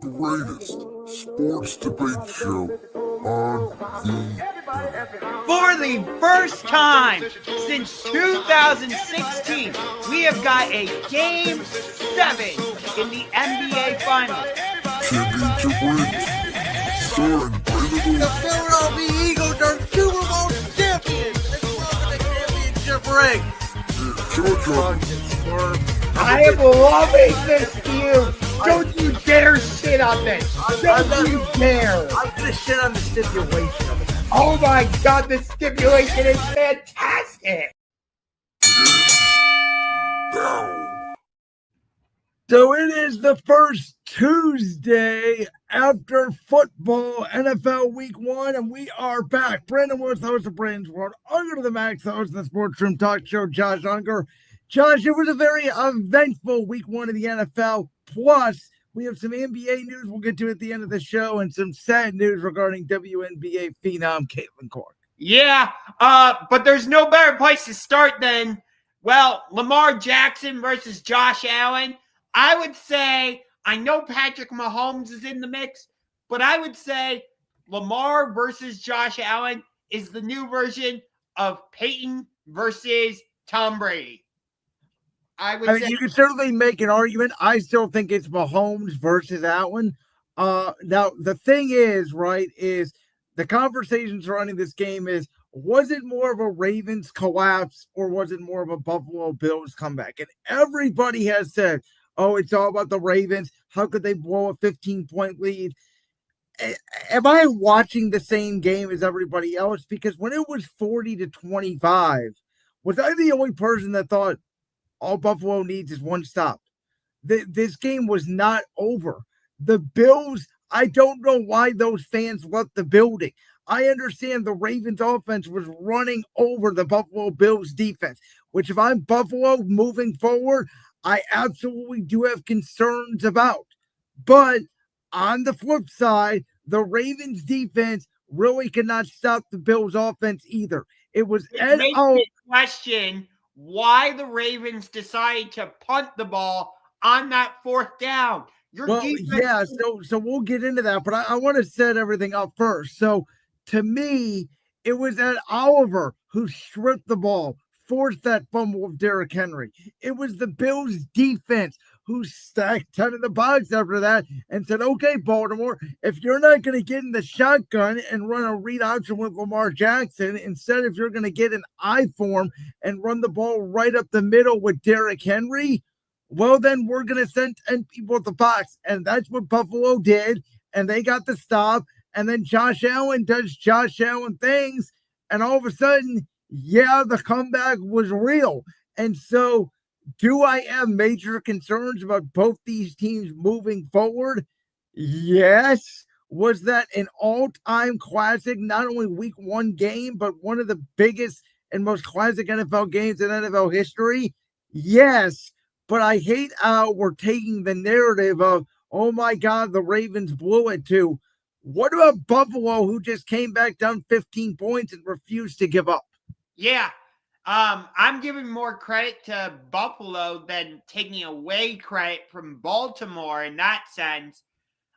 greatest sports debate show on the For the first time since 2016, we have got a Game 7 in the NBA Finals. championship rings. Starring Brandon The Philadelphia Eagles are Super Bowl champions. They won the championship ring. I am loving this feud. Don't you dare shit on this. Don't you dare. I'm gonna shit on the stipulation of it. Oh my god, the stipulation is fantastic. So it is the first Tuesday after football, NFL Week 1, and we are back. Brandon Lewis, host of Brandon's World, Ungar to the Max, host of the Sports Room Talk Show, Josh Ungar. Josh, it was a very eventful Week 1 of the NFL. Plus, we have some NBA news we'll get to at the end of the show and some sad news regarding WNBA phenom Caitlin Clark. Yeah, but there's no better place to start than, well, Lamar Jackson versus Josh Allen. I would say, I know Patrick Mahomes is in the mix, but I would say Lamar versus Josh Allen is the new version of Peyton versus Tom Brady. I mean, you can certainly make an argument. I still think it's Mahomes versus Allen. Now, the thing is, right, is the conversation surrounding this game is, was it more of a Ravens collapse or was it more of a Buffalo Bills comeback? And everybody has said, oh, it's all about the Ravens. How could they blow a 15-point lead? Am I watching the same game as everybody else? Because when it was 40-25, was I the only person that thought all Buffalo needs is one stop? This game was not over. The Bills, I don't know why those fans left the building. I understand the Ravens offense was running over the Buffalo Bills defense, which if I'm Buffalo moving forward, I absolutely do have concerns about. But on the flip side, the Ravens defense really cannot stop the Bills offense either. It was Ed question why the Ravens decided to punt the ball on that fourth down. So we'll get into that, but I want to set everything up first. So to me, it was Ed Oliver who stripped the ball, forced that fumble of Derrick Henry. It was the Bills defense who stacked 10 in the box after that and said, okay, Baltimore, if you're not going to get in the shotgun and run a read option with Lamar Jackson, instead if you're going to get an I form and run the ball right up the middle with Derrick Henry, well, then we're going to send 10 people at the box. And that's what Buffalo did. And they got the stop. And then Josh Allen does Josh Allen things. And all of a sudden, yeah, the comeback was real. And so do I have major concerns about both these teams moving forward? Yes. Was that an all-time classic, not only week 1 game, but one of the biggest and most classic NFL games in NFL history? Yes. But I hate how we're taking the narrative of, oh my God, the Ravens blew it to, what about Buffalo, who just came back down 15 points and refused to give up? Yeah. I'm giving more credit to Buffalo than taking away credit from Baltimore in that sense.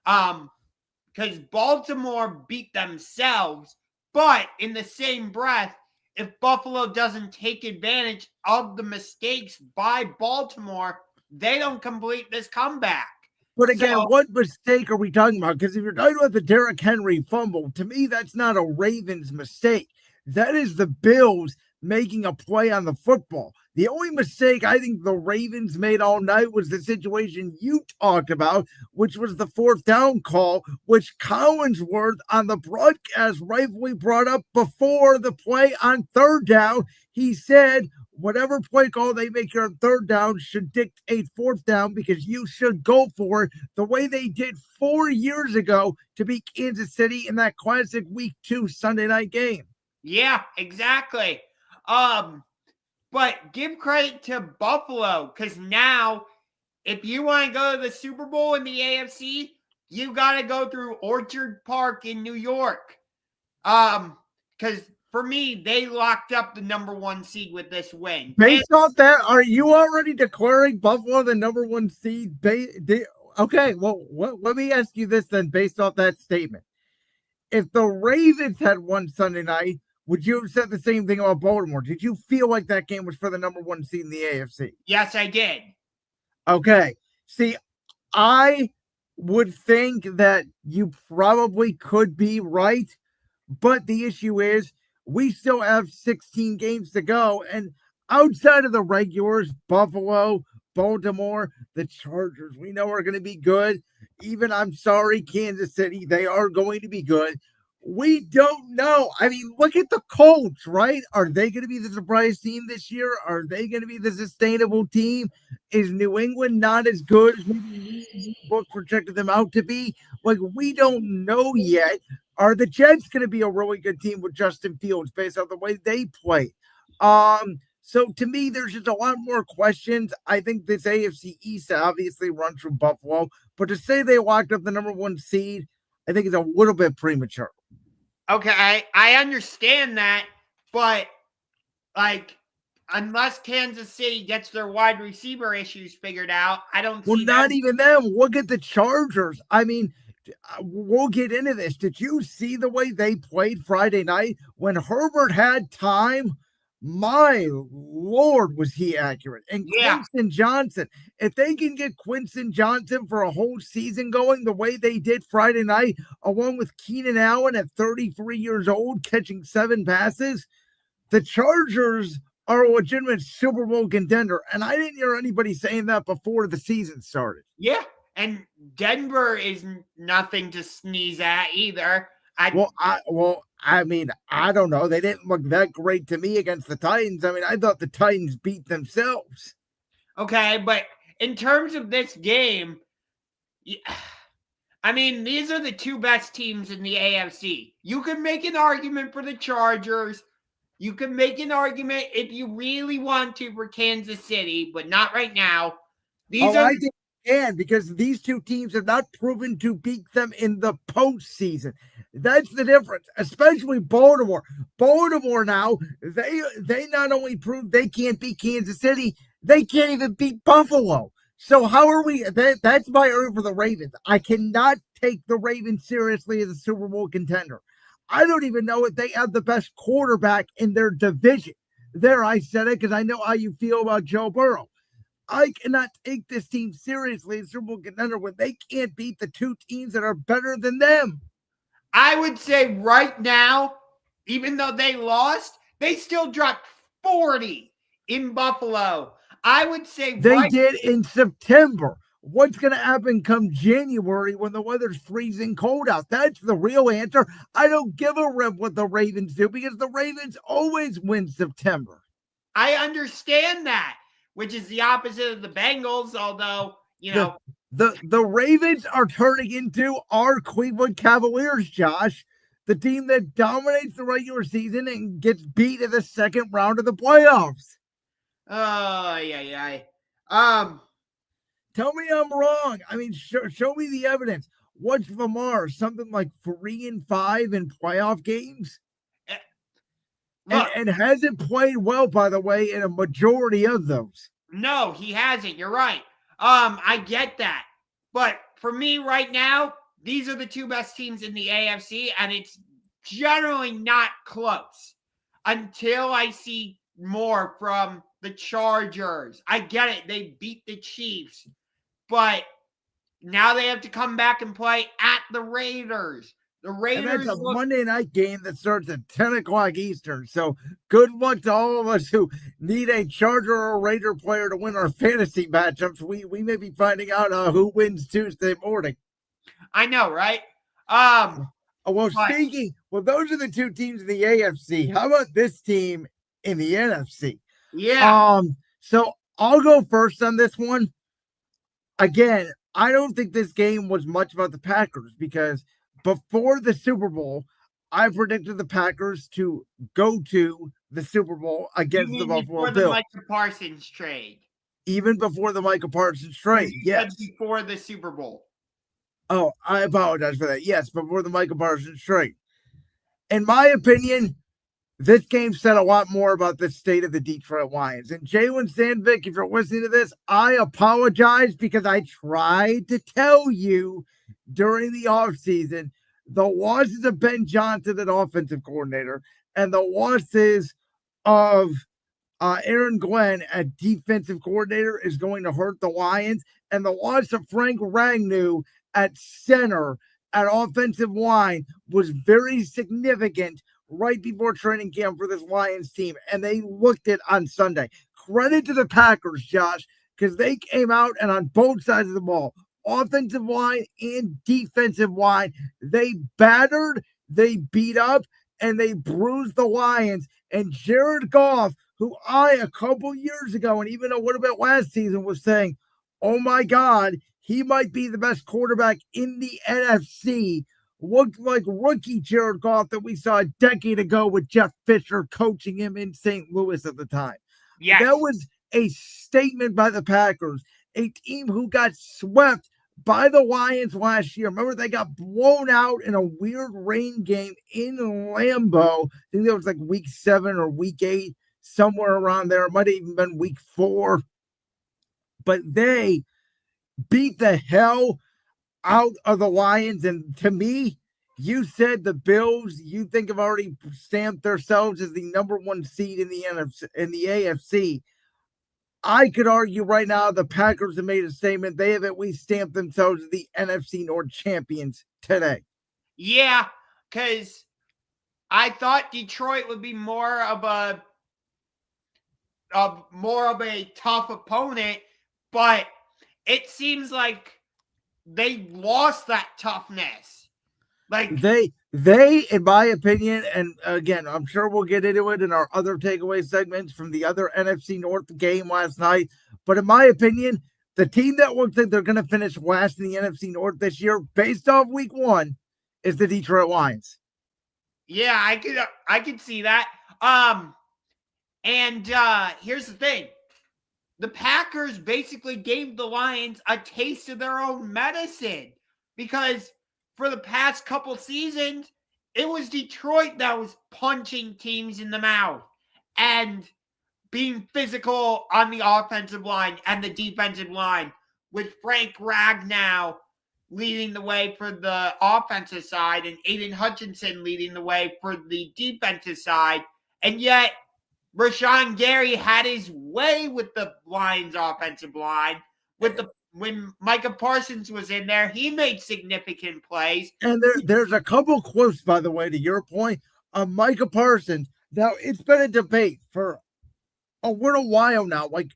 Because Baltimore beat themselves, but in the same breath, if Buffalo doesn't take advantage of the mistakes by Baltimore, they don't complete this comeback. But again, what mistake are we talking about? Because if you're talking about the Derrick Henry fumble, to me, that's not a Ravens mistake. That is the Bills making a play on the football. The only mistake I think the Ravens made all night was the situation you talked about, which was the fourth down call, which Collinsworth on the broadcast rightfully brought up before the play on third down. He said, whatever play call they make here on third down should dictate fourth down because you should go for it the way they did 4 years ago to beat Kansas City in that classic week 2 Sunday night game. Yeah, exactly. But give credit to Buffalo because now if you want to go to the Super Bowl in the AFC, you got to go through Orchard Park in New York. Because for me, they locked up the number 1 seed with this win. Based off that, are you already declaring Buffalo the number 1 seed? Okay, well, let me ask you this then, based off that statement. If the Ravens had won Sunday night, would you have said the same thing about Baltimore? Did you feel like that game was for the number one seed in the AFC? Yes, I did. Okay. See, I would think that you probably could be right, but the issue is we still have 16 games to go. And outside of the regulars, Buffalo, Baltimore, the Chargers, we know are going to be good. Even, I'm sorry, Kansas City, they are going to be good. We don't know. I mean, look at the Colts, right? Are they going to be the surprise team this year? Are they going to be the sustainable team? Is New England not as good as maybe we both projected them out to be? Like, we don't know yet. Are the Jets going to be a really good team with Justin Fields based on the way they play? So to me, there's just a lot more questions. I think this AFC East obviously runs through Buffalo, but to say they locked up the number one seed, I think is a little bit premature. Okay, I understand that, but like, unless Kansas City gets their wide receiver issues figured out, I don't Well, see not them. even them. Look at the Chargers. I mean, we'll get into this. Did you see the way they played Friday night when Herbert had time? My Lord, was he accurate? And Yeah, Quinton Johnson, if they can get Quinton Johnson for a whole season going the way they did Friday night, along with Keenan Allen at 33 years old, catching 7 passes, the Chargers are a legitimate Super Bowl contender. And I didn't hear anybody saying that before the season started. yeah. And Denver is nothing to sneeze at either. I mean, I don't know. They didn't look that great to me against the Titans. I mean, I thought the Titans beat themselves. Okay, but in terms of this game, I mean, these are the two best teams in the AFC. You can make an argument for the Chargers. You can make an argument if you really want to for Kansas City, but not right now. These are I think can because these two teams have not proven to beat them in the postseason. That's the difference, especially Baltimore. Baltimore now, they not only proved they can't beat Kansas City, they can't even beat Buffalo. So how are we? That's my argument for the Ravens. I cannot take the Ravens seriously as a Super Bowl contender. I don't even know if they have the best quarterback in their division. There, I said it because I know how you feel about Joe Burrow. I cannot take this team seriously as Super Bowl contender when they can't beat the two teams that are better than them. I would say right now, even though they lost, they still dropped 40 in Buffalo. I would say they did in September. What's going to happen come January when the weather's freezing cold out? That's the real answer. I don't give a rip what the Ravens do because the Ravens always win September. I understand that, which is the opposite of the Bengals, although, the Ravens are turning into our Cleveland Cavaliers, Josh, the team that dominates the regular season and gets beat in the second round of the playoffs. Oh, yeah. Tell me I'm wrong. I mean, show me the evidence. What's Lamar? Something like 3-5 in playoff games? And hasn't played well, by the way, in a majority of those. No, he hasn't. You're right. I get that. But for me right now, these are the two best teams in the AFC, and it's generally not close until I see more from the Chargers. I get it. They beat the Chiefs, but now they have to come back and play at the Raiders. The Raiders. And that's a Monday night game that starts at 10 o'clock Eastern. So good luck to all of us who need a Charger or Raider player to win our fantasy matchups. We may be finding out who wins Tuesday morning. I know, right? Speaking, those are the two teams in the AFC. How about this team in the NFC? Yeah. So I'll go first on this one. Again, I don't think this game was much about the Packers because before the Super Bowl, I predicted the Packers to go to the Super Bowl against the Buffalo Bills. Before the Micah Parsons trade. Even before the Micah Parsons trade, yes. Before the Super Bowl. Oh, I apologize for that. Yes, before the Micah Parsons trade. In my opinion, this game said a lot more about the state of the Detroit Lions. And Jalen Sandvik, if you're listening to this, I apologize because I tried to tell you during the offseason the losses of Ben Johnson, an offensive coordinator, and the losses of Aaron Glenn, a defensive coordinator, is going to hurt the Lions. And the loss of Frank Ragnow at center, at offensive line, was very significant right before training camp for this Lions team. And they looked it on Sunday. Credit to the Packers, Josh, because they came out and on both sides of the ball, offensive line and defensive line, they battered, they beat up, and they bruised the Lions. And Jared Goff, who I, a couple years ago, and even a little bit last season, was saying, oh my God, he might be the best quarterback in the NFC, looked like rookie Jared Goff that we saw a decade ago with Jeff Fisher coaching him in St. Louis at the time. Yes. That was a statement by the Packers, a team who got swept by the Lions last year. Remember, they got blown out in a weird rain game in Lambeau. I think that was like week 7 or week 8, somewhere around there. It might have even been week 4. But they beat the hell out of the Lions. And to me, you said the Bills, you think, have already stamped themselves as the number 1 seed in the NFC, in the AFC. I could argue right now the Packers have made a statement. They have at least stamped themselves as the NFC North champions today. Yeah, because I thought Detroit would be more of a tough opponent, but it seems like they lost that toughness. Like they, in my opinion, and again, I'm sure we'll get into it in our other takeaway segments from the other NFC North game last night. But in my opinion, the team that looks like they're going to finish last in the NFC North this year, based off week 1, is the Detroit Lions. Yeah, I could see that. And here's the thing. The Packers basically gave the Lions a taste of their own medicine, because for the past couple seasons, it was Detroit that was punching teams in the mouth and being physical on the offensive line and the defensive line, with Frank Ragnow leading the way for the offensive side and Aiden Hutchinson leading the way for the defensive side. And yet, Rashawn Gary had his way with the Lions offensive line. When Micah Parsons was in there, he made significant plays. And there's a couple quotes, by the way, to your point, on Micah Parsons. Now, it's been a debate for a little while now, like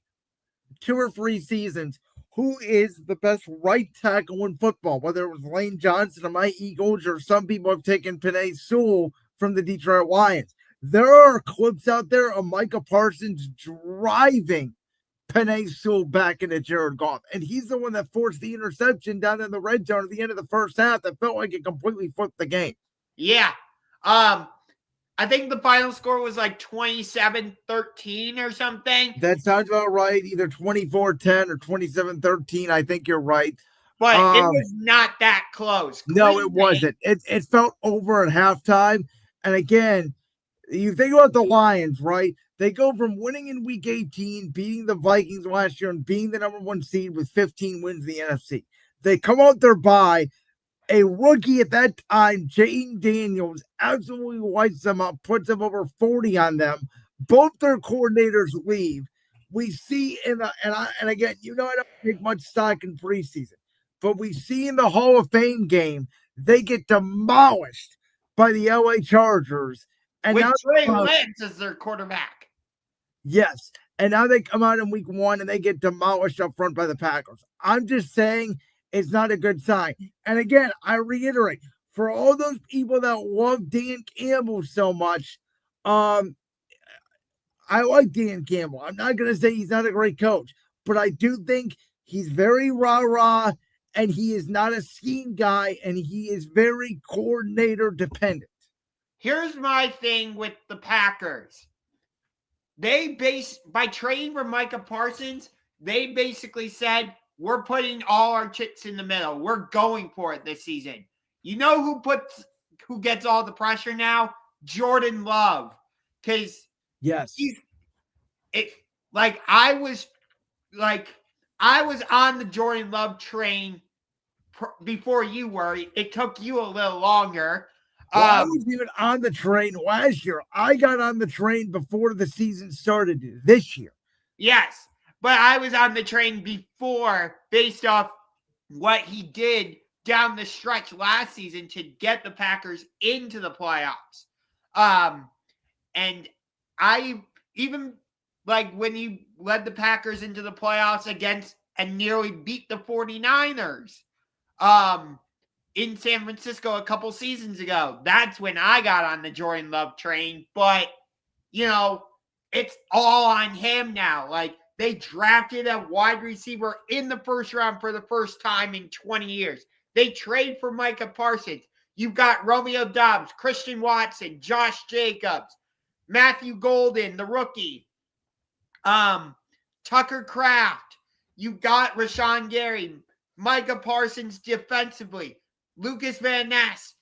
2 or 3 seasons, who is the best right tackle in football, whether it was Lane Johnson of my Eagles or some people have taken Penei Sewell from the Detroit Lions. There are clips out there of Micah Parsons driving Penei Sewell back into Jared Goff. And he's the one that forced the interception down in the red zone at the end of the first half that felt like it completely flipped the game. Yeah. I think the final score was like 27-13 or something. That sounds about right. Either 24-10 or 27-13. I think you're right. But it was not that close. No, it wasn't. It felt over at halftime. And again, you think about the Lions, right? They go from winning in week 18, beating the Vikings last year, and being the number 1 seed with 15 wins in the NFC. They come out there by a rookie at that time, Jaden Daniels, absolutely lights them up, puts them over 40 on them. Both their coordinators leave. We see and again, I don't take much stock in preseason, but we see in the Hall of Fame game, they get demolished by the LA Chargers. And with now Trey Lance as their quarterback. Yes. And now they come out in week 1 and they get demolished up front by the Packers. I'm just saying it's not a good sign. And again, I reiterate, for all those people that love Dan Campbell so much, I like Dan Campbell. I'm not going to say he's not a great coach, but I do think he's very rah-rah, and he is not a scheme guy, and he is very coordinator dependent. Here's my thing with the Packers. By trading for Micah Parsons, they basically said, we're putting all our chips in the middle. We're going for it this season. You know who gets all the pressure now? Jordan Love. because Yes. I was on the Jordan Love train before you were. It took you a little longer. Well, I was even on the train last year. I got on the train before the season started this year. Yes, but I was on the train before based off what he did down the stretch last season to get the Packers into the playoffs. And I even when he led the Packers into the playoffs against and nearly beat the 49ers in San Francisco a couple seasons ago. That's when I got on the Jordan Love train. But, it's all on him now. They drafted a wide receiver in the first round for the first time in 20 years. They trade for Micah Parsons. You've got Romeo Doubs, Christian Watson, Josh Jacobs, Matthew Golden, the rookie, Tucker Kraft. You've got Rashawn Gary, Micah Parsons defensively, Lucas Van Ness.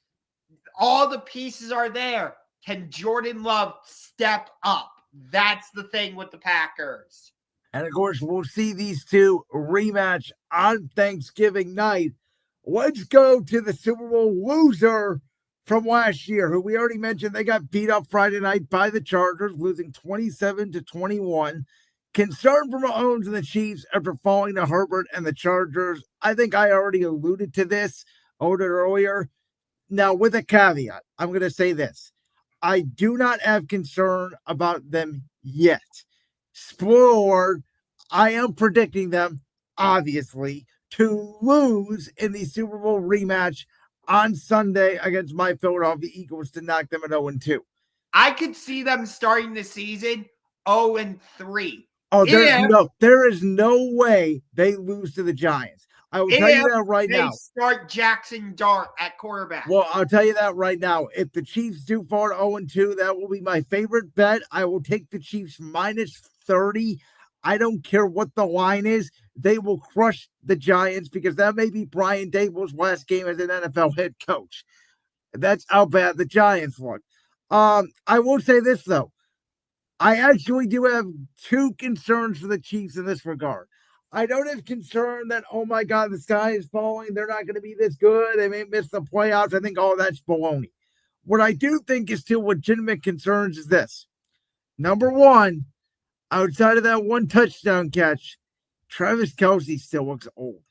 All the pieces are there. Can Jordan Love step up? That's the thing with the Packers. And of course, we'll see these two rematch on Thanksgiving night. Let's go to the Super Bowl loser from last year, who we already mentioned. They got beat up Friday night by the Chargers, losing 27-21. Concern for Mahomes and the Chiefs after falling to Herbert and the Chargers. I think I already alluded to this earlier. Now, with a caveat, I'm going to say this. I do not have concern about them yet. Spoiler, I am predicting them, obviously, to lose in the Super Bowl rematch on Sunday against my Philadelphia Eagles to knock them at 0-2. I could see them starting the season 0-3. Oh, there is no way they lose to the Giants. I will tell you that right now. They start Jackson Dart at quarterback. Well, I'll tell you that right now. If the Chiefs do fall to 0-2, that will be my favorite bet. I will take the Chiefs -30. I don't care what the line is. They will crush the Giants because that may be Brian Dable's last game as an NFL head coach. That's how bad the Giants look. I will say this, though. I actually do have two concerns for the Chiefs in this regard. I don't have concern that, oh my God, the sky is falling. They're not going to be this good. They may miss the playoffs. I think all that's baloney. What I do think is still legitimate concerns is this. Number one, outside of that one touchdown catch, Travis Kelce still looks old.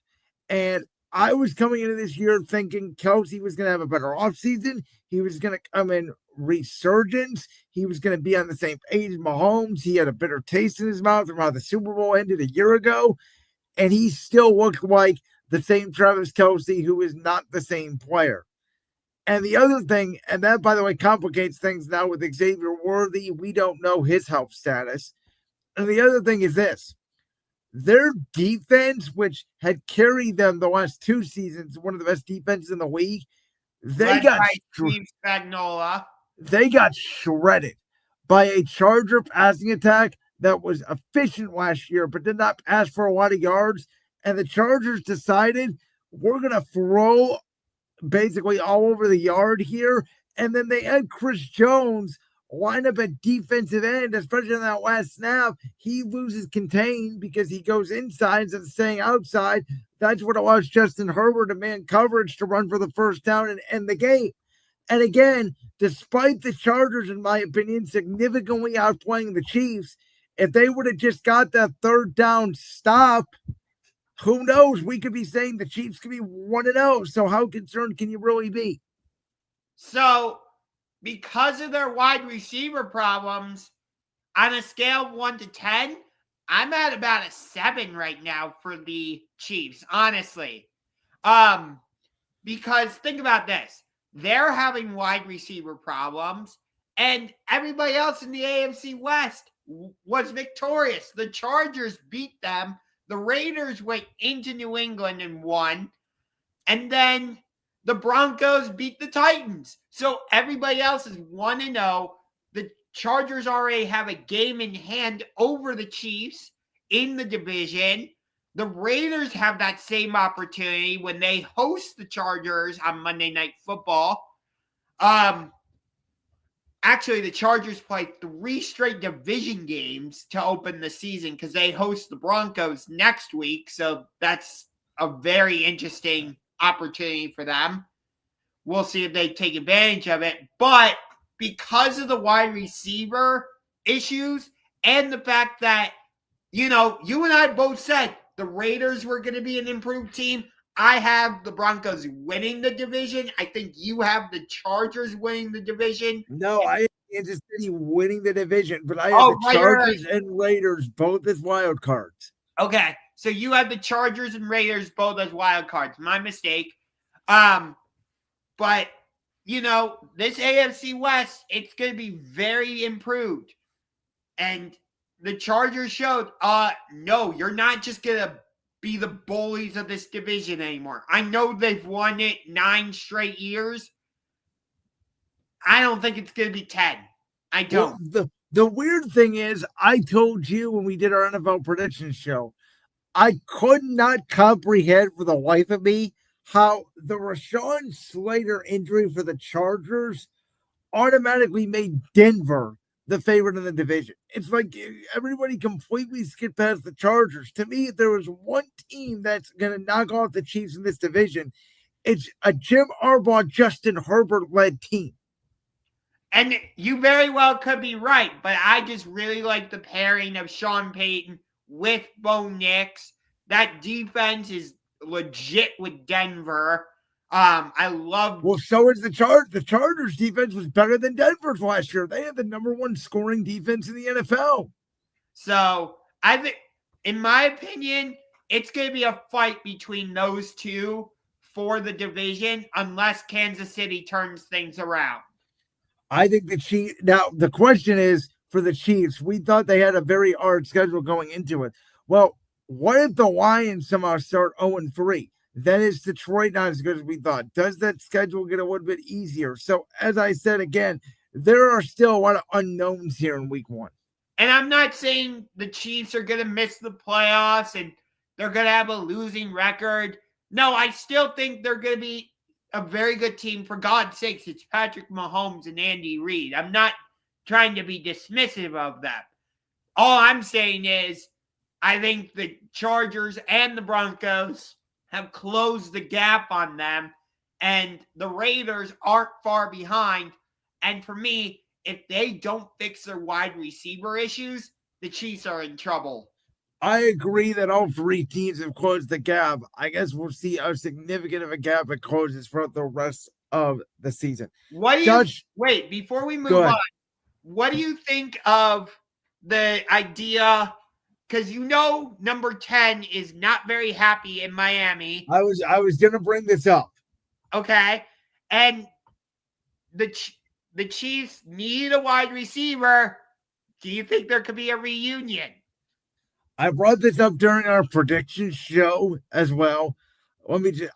And I was coming into this year thinking Kelce was going to have a better offseason. He was going to come in resurgence. He was going to be on the same page as Mahomes. He had a bitter taste in his mouth from how the Super Bowl ended a year ago. And he still looked like the same Travis Kelce, who is not the same player. And the other thing, and that, by the way, complicates things now with Xavier Worthy. We don't know his health status. And the other thing is this. Their defense, which had carried them the last two seasons, one of the best defenses in the league, they got shredded by a Charger passing attack that was efficient last year, but did not pass for a lot of yards. And the Chargers decided we're going to throw basically all over the yard here. And then they had Chris Jones line up at defensive end, especially on that last snap. He loses contain because he goes inside instead of staying outside. That's what allows Justin Herbert to man coverage to run for the first down and end the game. And again, despite the Chargers, in my opinion, significantly outplaying the Chiefs, if they would have just got that third down stop, who knows? We could be saying the Chiefs could be 1-0. So how concerned can you really be? So, because of their wide receiver problems, on a scale of 1 to 10, I'm at about a 7 right now for the Chiefs, honestly. Because think about this. They're having wide receiver problems, and everybody else in the AFC West was victorious. The Chargers beat them. The Raiders went into New England and won. And then the Broncos beat the Titans. So everybody else is 1-0. The Chargers already have a game in hand over the Chiefs in the division. The Raiders have that same opportunity when they host the Chargers on Monday Night Football. actually, the Chargers play 3 straight division games to open the season because they host the Broncos next week. So that's a very interesting opportunity for them. We'll see if they take advantage of it. But because of the wide receiver issues and the fact that, you and I both said the Raiders were going to be an improved team. I have the Broncos winning the division. I think you have the Chargers winning the division. No, I have Kansas City winning the division, but I have the Chargers and Raiders both as wild cards. Okay, so you have the Chargers and Raiders both as wild cards. My mistake. But this AFC West, it's going to be very improved. And the Chargers showed, no, you're not just going to be the bullies of this division anymore. I know they've won it 9 straight years. I don't think it's going to be 10. I don't. Well, the weird thing is, I told you when we did our NFL predictions show, I could not comprehend for the life of me how the Rashawn Slater injury for the Chargers automatically made Denver the favorite in the division. It's like everybody completely skipped past the Chargers. To me, if there was one team that's going to knock off the Chiefs in this division, it's a Jim Harbaugh, Justin Herbert-led team. And you very well could be right, but I just really like the pairing of Sean Payton with Bo Nix. That defense is legit with Denver. I love. Well, so is the Chargers. The Chargers defense was better than Denver's last year. They had the number 1 scoring defense in the NFL. So I think, in my opinion, it's going to be a fight between those two for the division, unless Kansas City turns things around. I think the Chiefs. Now the question is for the Chiefs. We thought they had a very hard schedule going into it. Well, what if the Lions somehow start 0-3? Then is Detroit not as good as we thought? Does that schedule get a little bit easier? So, as I said again, there are still a lot of unknowns here in week 1. And I'm not saying the Chiefs are going to miss the playoffs and they're going to have a losing record. No, I still think they're going to be a very good team. For God's sakes, it's Patrick Mahomes and Andy Reid. I'm not trying to be dismissive of them. All I'm saying is I think the Chargers and the Broncos have closed the gap on them, and the Raiders aren't far behind. And for me, if they don't fix their wide receiver issues, the Chiefs are in trouble. I agree that all 3 teams have closed the gap. I guess we'll see how significant of a gap it closes for the rest of the season. Wait, before we move on, what do you think of the idea? Because number 10 is not very happy in Miami. I was going to bring this up. Okay. And the Chiefs need a wide receiver. Do you think there could be a reunion? I brought this up during our prediction show as well.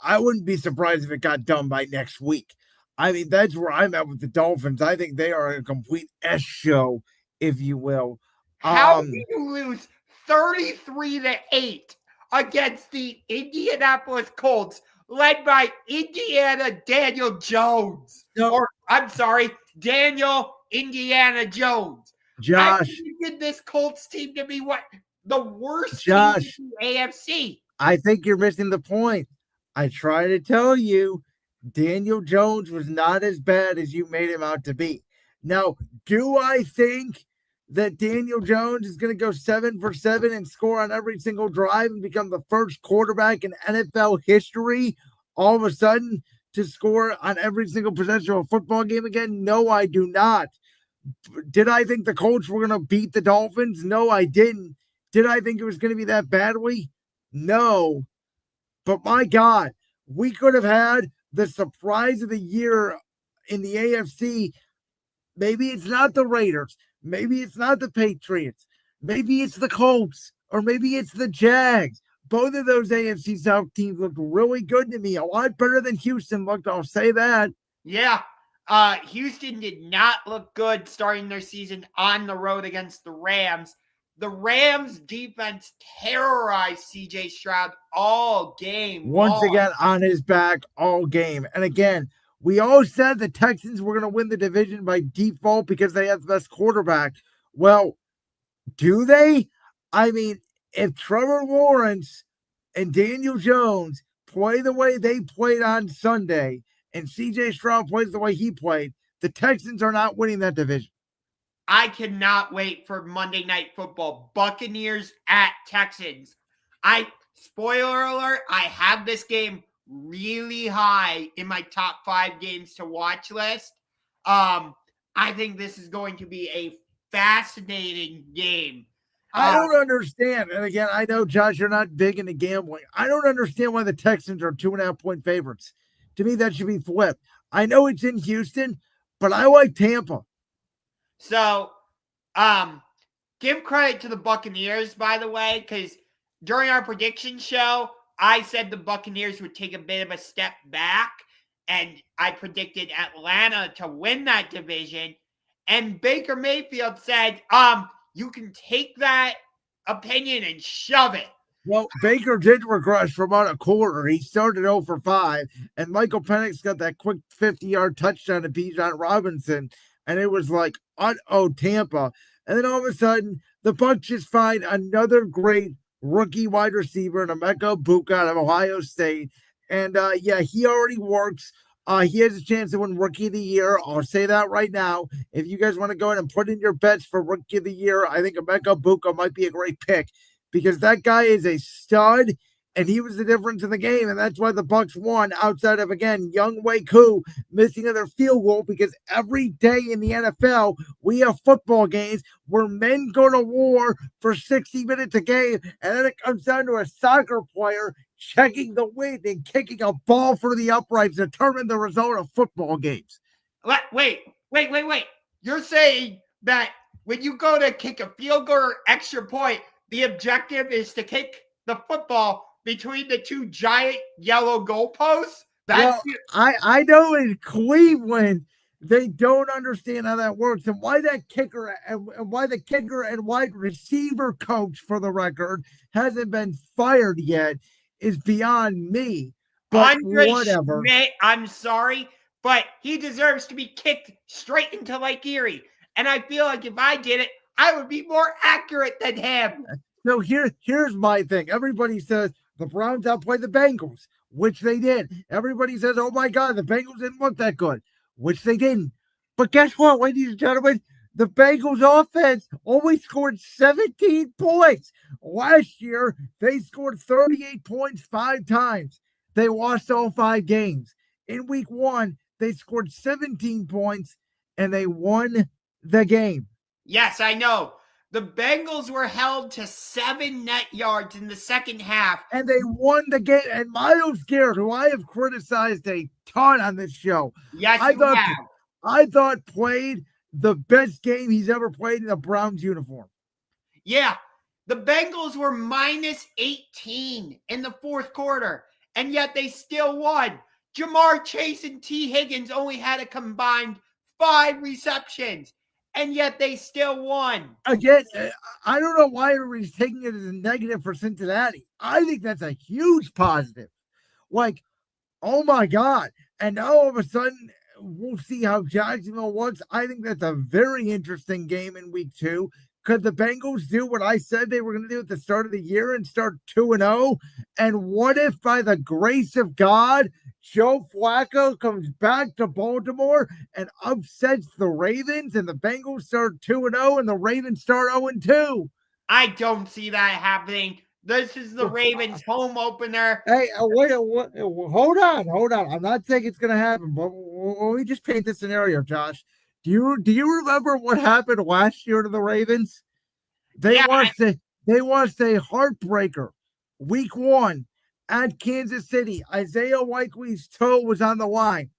I wouldn't be surprised if it got done by next week. I mean, that's where I'm at with the Dolphins. I think they are a complete S show, if you will. How did you lose 33-8 against the Indianapolis Colts, led by Daniel Jones? Daniel Indiana Jones. Josh, I needed this Colts team to be the worst team in the AFC. I think you're missing the point. I try to tell you, Daniel Jones was not as bad as you made him out to be. Now, do I think that Daniel Jones is going to go 7 for 7 and score on every single drive and become the first quarterback in NFL history all of a sudden to score on every single possession of a football game again? No, I do not. Did I think the Colts were going to beat the Dolphins? No, I didn't. Did I think it was going to be that badly? No. But my God, we could have had the surprise of the year in the AFC. Maybe it's not the Raiders. Maybe it's not the Patriots. Maybe it's the Colts. Or maybe it's the Jags. Both of those AFC South teams looked really good to me. A lot better than Houston looked, I'll say that. Yeah. Houston did not look good starting their season on the road against the Rams. The Rams defense terrorized CJ Stroud all game. Once again, on his back all game. And again, We all said the Texans were going to win the division by default because they have the best quarterback. Well, do they? I mean, if Trevor Lawrence and Daniel Jones play the way they played on Sunday and CJ Stroud plays the way he played, the Texans are not winning that division. I cannot wait for Monday Night Football. Buccaneers at Texans. Spoiler alert, I have this game really high in my top 5 games to watch list. I think this is going to be a fascinating game. I don't understand. And again, I know, Josh, you're not big into gambling. I don't understand why the Texans are 2.5-point favorites. To me, that should be flipped. I know it's in Houston, but I like Tampa. So, give credit to the Buccaneers, by the way, because during our prediction show, I said the Buccaneers would take a bit of a step back, and I predicted Atlanta to win that division. And Baker Mayfield said, you can take that opinion and shove it. Well, Baker did regress from about a quarter. He started 0 for 5, and Michael Penix got that quick 50-yard touchdown to Bijan Robinson, and it was like, Tampa. And then all of a sudden, the Bucs just find another great rookie wide receiver in Emeka Buka out of Ohio State. And he already works. He has a chance to win Rookie of the Year. I'll say that right now. If you guys want to go ahead and put in your bets for Rookie of the Year, I think Emeka Buka might be a great pick because that guy is a stud, and he was the difference in the game, and that's why the Bucs won. Outside of, again, Young Wei Koo missing another field goal, because every day in the NFL we have football games where men go to war for 60 minutes a game, and then it comes down to a soccer player checking the wind and kicking a ball for the uprights to determine the result of football games. Wait. You're saying that when you go to kick a field goal or extra point, the objective is to kick the football between the two giant yellow goalposts? I know in Cleveland they don't understand how that works, and why that kicker and why the kicker and wide receiver coach, for the record, hasn't been fired yet is beyond me. But Andre whatever. Schmidt, I'm sorry, but he deserves to be kicked straight into Lake Erie. And I feel like if I did it, I would be more accurate than him. So here's my thing. Everybody says the Browns outplayed the Bengals, which they did. Everybody says, oh my God, the Bengals didn't look that good, which they didn't. But guess what, ladies and gentlemen? The Bengals offense only scored 17 points. Last year, they scored 38 points 5 times. They lost all 5 games. In week 1, they scored 17 points, and they won the game. Yes, I know. The Bengals were held to 7 net yards in the second half. And they won the game. And Myles Garrett, who I have criticized a ton on this show, I thought played the best game he's ever played in a Browns uniform. Yeah, the Bengals were minus 18 in the fourth quarter, and yet they still won. Jamar Chase and T. Higgins only had a combined 5 receptions, and yet they still won. Again, I don't know why everybody's taking it as a negative for Cincinnati. I think that's a huge positive. Like, oh my God. And now all of a sudden, we'll see how Jacksonville works. I think that's a very interesting game in week 2. Could the Bengals do what I said they were going to do at the start of the year and start 2-0? And what if, by the grace of God, Joe Flacco comes back to Baltimore and upsets the Ravens, and the Bengals start 2-0 and the Ravens start 0-2? I don't see that happening. This is the Ravens home opener. Hey, wait, hold on. I'm not saying it's going to happen, but let me just paint the scenario, Josh. Do you remember what happened last year to the Ravens? They lost a heartbreaker. Week 1 at Kansas City. Isaiah Likely's toe was on the line.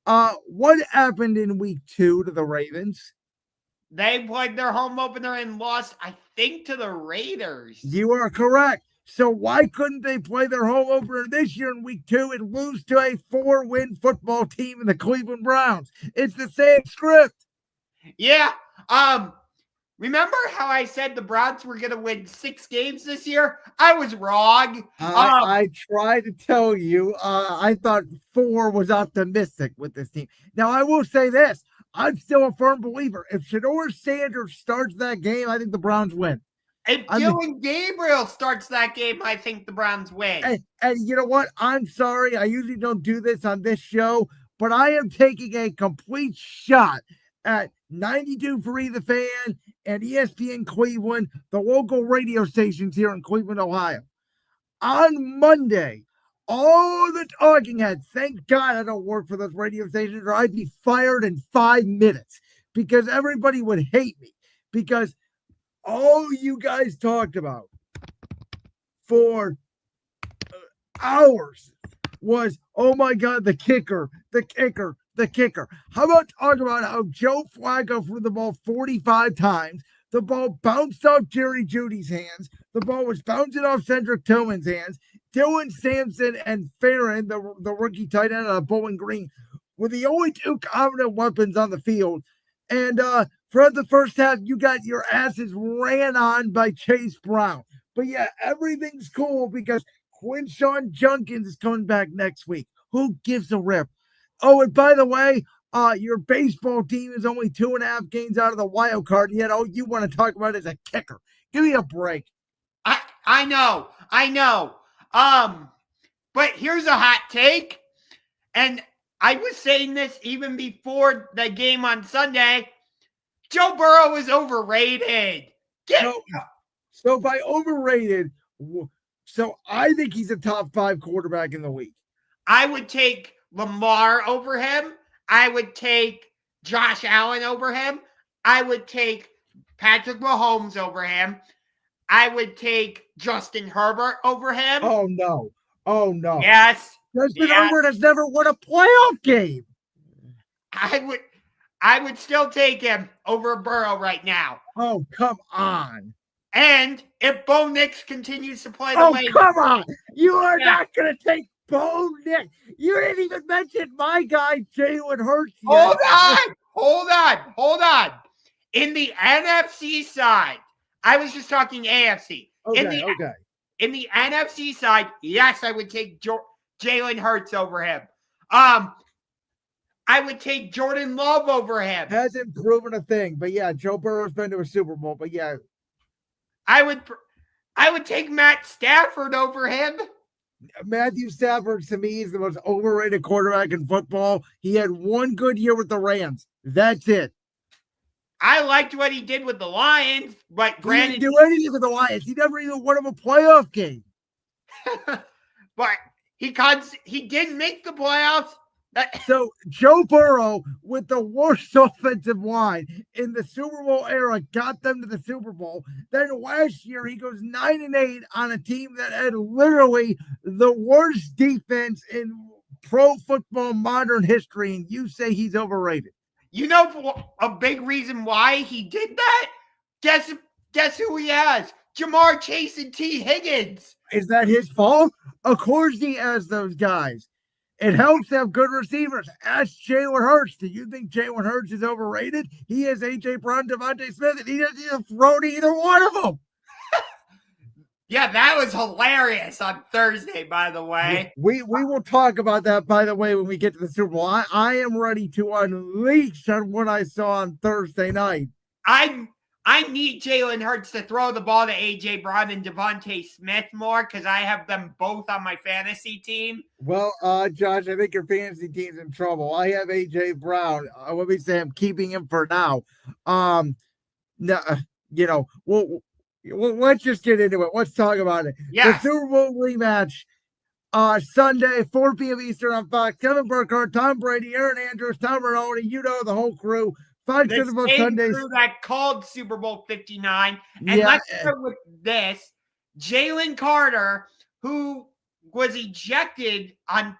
What happened in week 2 to the Ravens? They played their home opener and lost, I think, to the Raiders. You are correct. So why couldn't they play their home opener this year in week 2 and lose to a 4-win football team in the Cleveland Browns? It's the same script. Yeah. Remember how I said the Browns were going to win 6 games this year? I was wrong. I tried to tell you. I thought 4 was optimistic with this team. Now I will say this: I'm still a firm believer. If Shedeur Sanders starts that game, I think the Browns win. If Dylan Gabriel starts that game, I think the Browns win. And you know what? I'm sorry. I usually don't do this on this show, but I am taking a complete shot at 92.3 The Fan and ESPN Cleveland, the local radio stations here in Cleveland, Ohio. On Monday, all the talking heads, thank God I don't work for those radio stations or I'd be fired in 5 minutes because everybody would hate me because all you guys talked about for hours was, oh my God, the kicker, the kicker, the kicker. How about talk about how Joe Flacco threw the ball 45 times? The ball bounced off Jerry Judy's hands. The ball was bouncing off Cedric Tillman's hands. Dylan Sampson and Farron, the rookie tight end of Bowling Green, were the only 2 competent weapons on the field. And for the first half, you got your asses ran on by Chase Brown. But yeah, everything's cool because Quinshawn Junkins is coming back next week. Who gives a rip? Oh, and by the way, your baseball team is only 2.5 games out of the wild card, yet all you want to talk about is a kicker. Give me a break. I know. But here's a hot take, and I was saying this even before the game on Sunday. Joe Burrow is overrated. So by overrated, so I think he's a top 5 quarterback in the league. I would take Lamar over him. I would take Josh Allen over him. I would take Patrick Mahomes over him. I would take Justin Herbert over him. Oh, no. Yes. Justin Herbert has never won a playoff game. I would still take him over Burrow right now. Oh, come on. And if Bo Nix continues to play the way... Oh, come on. You are not going to take Bo Nix. You didn't even mention my guy, Jalen Hurts. Hold on. In the NFC side, I was just talking AFC. Okay. In the NFC side, yes, I would take Jalen Hurts over him. I would take Jordan Love over him. Hasn't proven a thing, but yeah, Joe Burrow's been to a Super Bowl, but yeah. I would take Matt Stafford over him. Matthew Stafford, to me, is the most overrated quarterback in football. He had 1 good year with the Rams. That's it. I liked what he did with the Lions, but granted... He didn't do anything with the Lions. He never even won him a playoff game. But he didn't make the playoffs. So Joe Burrow, with the worst offensive line in the Super Bowl era, got them to the Super Bowl. Then last year, he goes 9-8 on a team that had literally the worst defense in pro football modern history, and you say he's overrated. You know a big reason why he did that? Guess who he has? Jamar Chase and T. Higgins. Is that his fault? Of course he has those guys. It helps to have good receivers. Ask Jalen Hurts. Do you think Jalen Hurts is overrated? He has A.J. Brown, Devontae Smith, and he doesn't even throw to either one of them. Yeah, that was hilarious on Thursday, by the way. We will talk about that, by the way, when we get to the Super Bowl. I am ready to unleash on what I saw on Thursday night. I need Jalen Hurts to throw the ball to A.J. Brown and Devontae Smith more because I have them both on my fantasy team. Well, Josh, I think your fantasy team's in trouble. I have A.J. Brown. Let me say I'm keeping him for now. Let's just get into it. Let's talk about it. Yeah. The Super Bowl rematch, Sunday, 4 p.m. Eastern on Fox. Kevin Burkhardt, Tom Brady, Aaron Andrews, Tom Maroney, the whole crew. Fox Super Bowl Sundays. Crew that called Super Bowl 59. And let's start with this. Jalen Carter, who was ejected on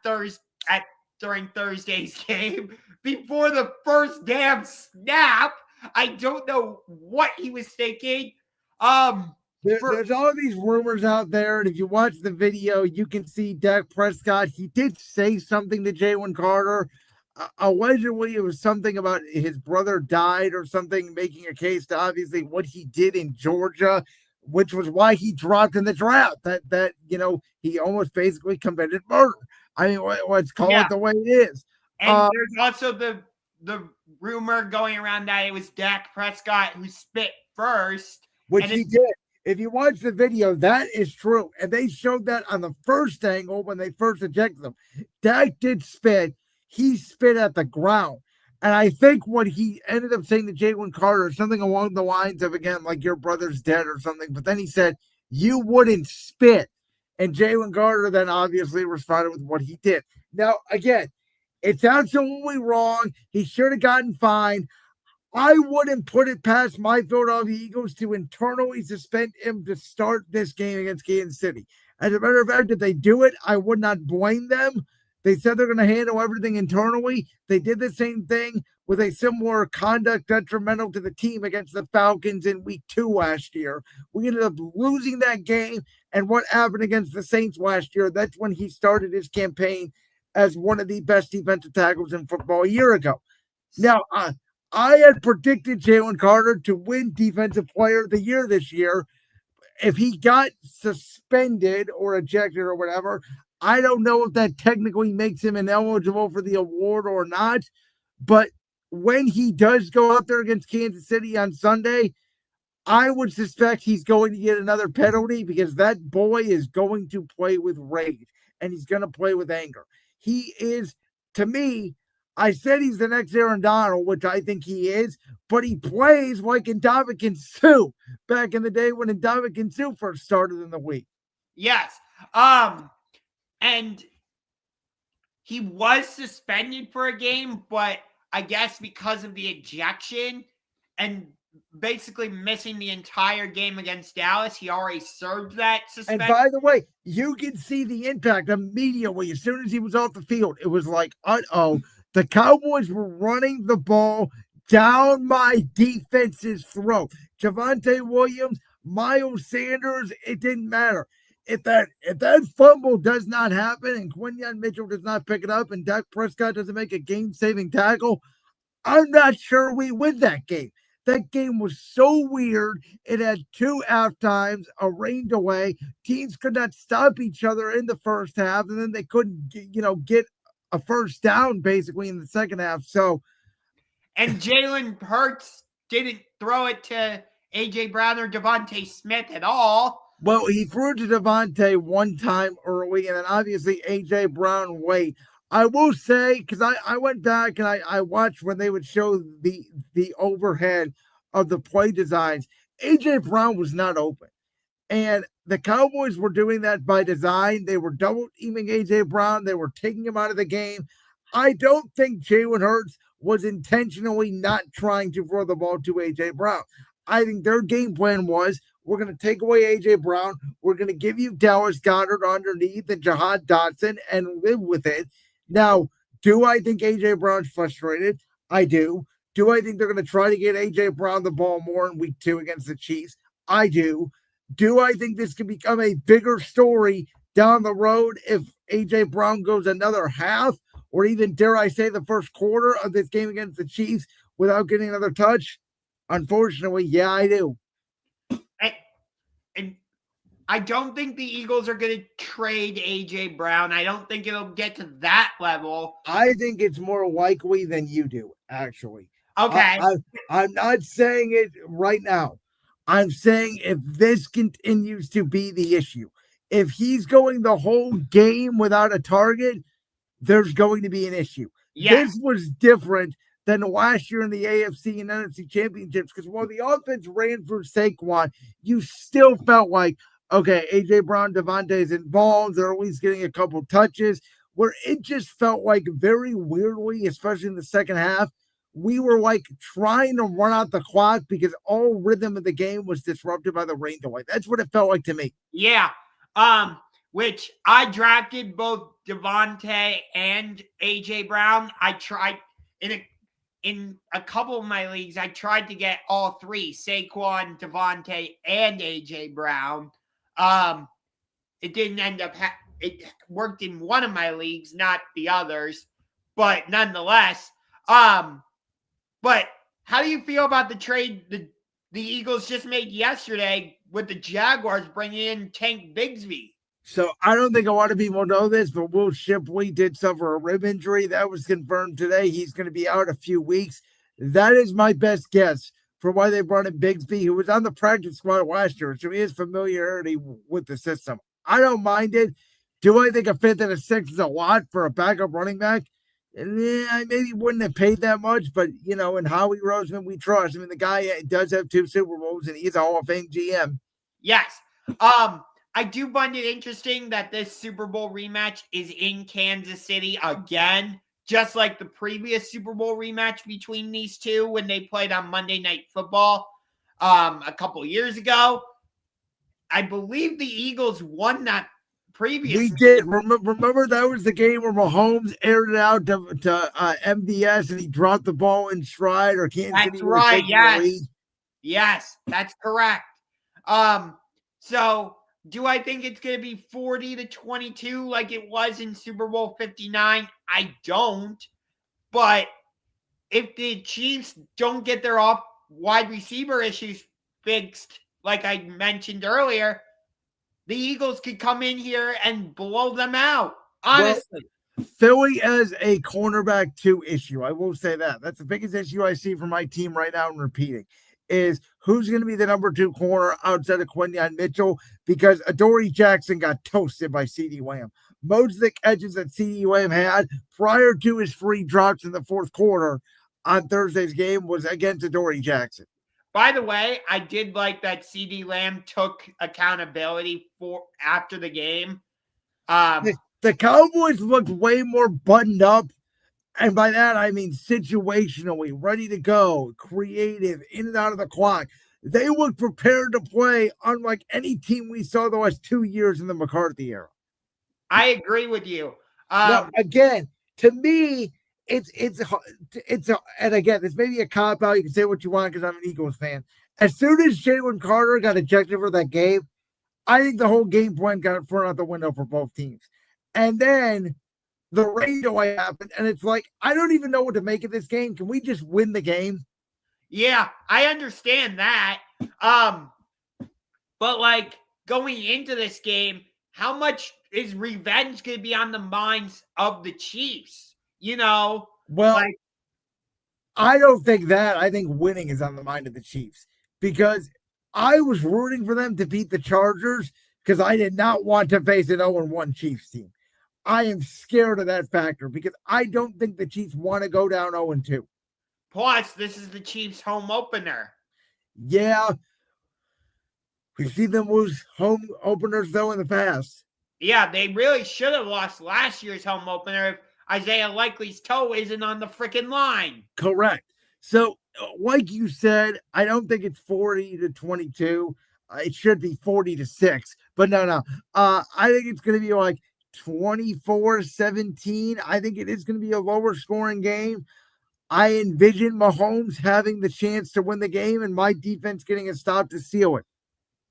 during Thursday's game before the first damn snap. I don't know what he was thinking. There's all these rumors out there, and if you watch the video, you can see Dak Prescott. He did say something to Jalen Carter. allegedly it was something about his brother died or something, making a case to obviously what he did in Georgia, which was why he dropped in the draft. That he almost basically committed murder. I mean, let's call Yeah. it the way it is. And there's also the rumor going around that it was Dak Prescott who spit first. Which And he did. If you watch the video, that is true. And they showed that on the first angle when they first ejected him. Dak did spit. He spit at the ground. And I think what he ended up saying to Jalen Carter, something along the lines of, again, like your brother's dead or something. But then he said, you wouldn't spit. And Jalen Carter then obviously responded with what he did. Now, again, it's absolutely wrong. He should have gotten fined. I wouldn't put it past my Philadelphia Eagles to internally suspend him to start this game against Kansas City. As a matter of fact, if they do it, I would not blame them. They said they're going to handle everything internally. They did the same thing with a similar conduct detrimental to the team against the Falcons in week 2 last year. We ended up losing that game. And what happened against the Saints last year, that's when he started his campaign as one of the best defensive tackles in football a year ago. Now, I had predicted Jalen Carter to win Defensive Player of the Year this year. If he got suspended or ejected or whatever, I don't know if that technically makes him ineligible for the award or not. But when he does go out there against Kansas City on Sunday, I would suspect he's going to get another penalty because that boy is going to play with rage and he's going to play with anger. He is, to me, I said he's the next Aaron Donald, which I think he is, but he plays like Ndamukong Suh back in the day when Ndamukong Suh first started in the league. yes. And he was suspended for a game, but I guess because of the ejection and basically missing the entire game against Dallas, he already served that suspension. And by the way, you can see the impact immediately as soon as he was off the field. It was like, uh-oh, the Cowboys were running the ball down my defense's throat. Javonte Williams, Miles Sanders, it didn't matter. If that fumble does not happen and Quinyon Mitchell does not pick it up and Dak Prescott doesn't make a game-saving tackle, I'm not sure we win that game. That game was so weird. It had 2 half times, a rain delay. Teams could not stop each other in the first half, and then they couldn't, get a first down basically in the second half. So, and Jalen Hurts didn't throw it to AJ Brown or Devontae Smith at all. Well, he threw to Devontae one time early, and then obviously AJ Brown late. I will say, because I went back and I watched when they would show the overhead of the play designs. AJ Brown was not open. And the Cowboys were doing that by design. They were double teaming AJ Brown. They were taking him out of the game. I don't think Jalen Hurts was intentionally not trying to throw the ball to AJ Brown. I think their game plan was, we're going to take away AJ Brown. We're going to give you Dallas Goedert underneath and Jahan Dotson and live with it. Now, do I think AJ Brown's frustrated? I do. Do I think they're going to try to get AJ Brown the ball more in week 2 against the Chiefs? I do. Do I think this can become a bigger story down the road if AJ Brown goes another half or even, dare I say, the first quarter of this game against the Chiefs without getting another touch? Unfortunately, yeah, I do. And I don't think the Eagles are going to trade AJ Brown. I don't think it'll get to that level. I think it's more likely than you do, actually. Okay. I'm not saying it right now. I'm saying if this continues to be the issue, if he's going the whole game without a target, there's going to be an issue. Yeah. This was different than last year in the AFC and NFC championships because while the offense ran through Saquon, you still felt like, okay, AJ Brown, Devontae is involved. They're always getting a couple touches, where it just felt like very weirdly, especially in the second half, we were like trying to run out the clock because all rhythm of the game was disrupted by the rain delay. That's what it felt like to me. Yeah. Which I drafted both Devontae and AJ Brown. I tried in a couple of my leagues, I tried to get all three, Saquon, Devontae, and AJ Brown. It didn't end up it worked in one of my leagues, not the others. but nonetheless, but how do you feel about the trade the Eagles just made yesterday with the Jaguars bringing in Tank Bigsby? So I don't think a lot of people know this, but Will Shipley did suffer a rib injury. That was confirmed today. He's going to be out a few weeks. That is my best guess for why they brought in Bigsby, who was on the practice squad last year. So he has familiarity with the system. I don't mind it. Do I think a fifth and a sixth is a lot for a backup running back? I maybe wouldn't have paid that much, but in Howie Roseman, we trust. I mean, the guy does have 2 Super Bowls, and he's a Hall of Fame GM. Yes. I do find it interesting that this Super Bowl rematch is in Kansas City again, just like the previous Super Bowl rematch between these two when they played on Monday Night Football a couple years ago. I believe the Eagles won that previous. We did. Remember that was the game where Mahomes aired it out to MVS and he dropped the ball in stride, or Kansas City was taking the lead. Yes, that's correct. So do I think it's going to be 40-22 like it was in Super Bowl 59? I don't. But if the Chiefs don't get their off wide receiver issues fixed, like I mentioned earlier, the Eagles could come in here and blow them out. Honestly. Well, Philly has a cornerback 2 issue. I will say that. That's the biggest issue I see for my team right now, and repeating, is who's going to be the number 2 corner outside of Quinyon Mitchell, because Adoree Jackson got toasted by CeeDee Lamb. Most of the catches that CeeDee Lamb had prior to his free drops in the fourth quarter on Thursday's game was against Adoree Jackson. By the way, I did like that CeeDee Lamb took accountability for after the game. The Cowboys looked way more buttoned up. And by that, I mean situationally, ready to go, creative, in and out of the clock. They look prepared to play, unlike any team we saw the last 2 years in the McCarthy era. I agree with you. Now, again, to me, it's and again, this may be a cop out. You can say what you want because I'm an Eagles fan. As soon as Jalen Carter got ejected for that game, I think the whole game plan got thrown out the window for both teams. And then the radio happened, and it's like, I don't even know what to make of this game. Can we just win the game? Yeah, I understand that. But like going into this game, how much is revenge going to be on the minds of the Chiefs? Well, I don't think that. I think winning is on the mind of the Chiefs, because I was rooting for them to beat the Chargers because I did not want to face an 0-1 Chiefs team. I am scared of that factor because I don't think the Chiefs want to go down 0-2. Plus, this is the Chiefs' home opener. Yeah. We've seen them lose home openers, though, in the past. Yeah, they really should have lost last year's home opener if Isaiah Likely's toe isn't on the freaking line. Correct. So, like you said, I don't think it's 40-22. It should be 40-6. But no. I think it's going to be like 24-17. I think it is going to be a lower scoring game. I envision Mahomes having the chance to win the game and my defense getting a stop to seal it.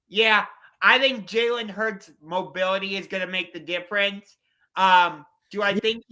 Yeah, I think Jalen Hurts' mobility is going to make the difference. Do I think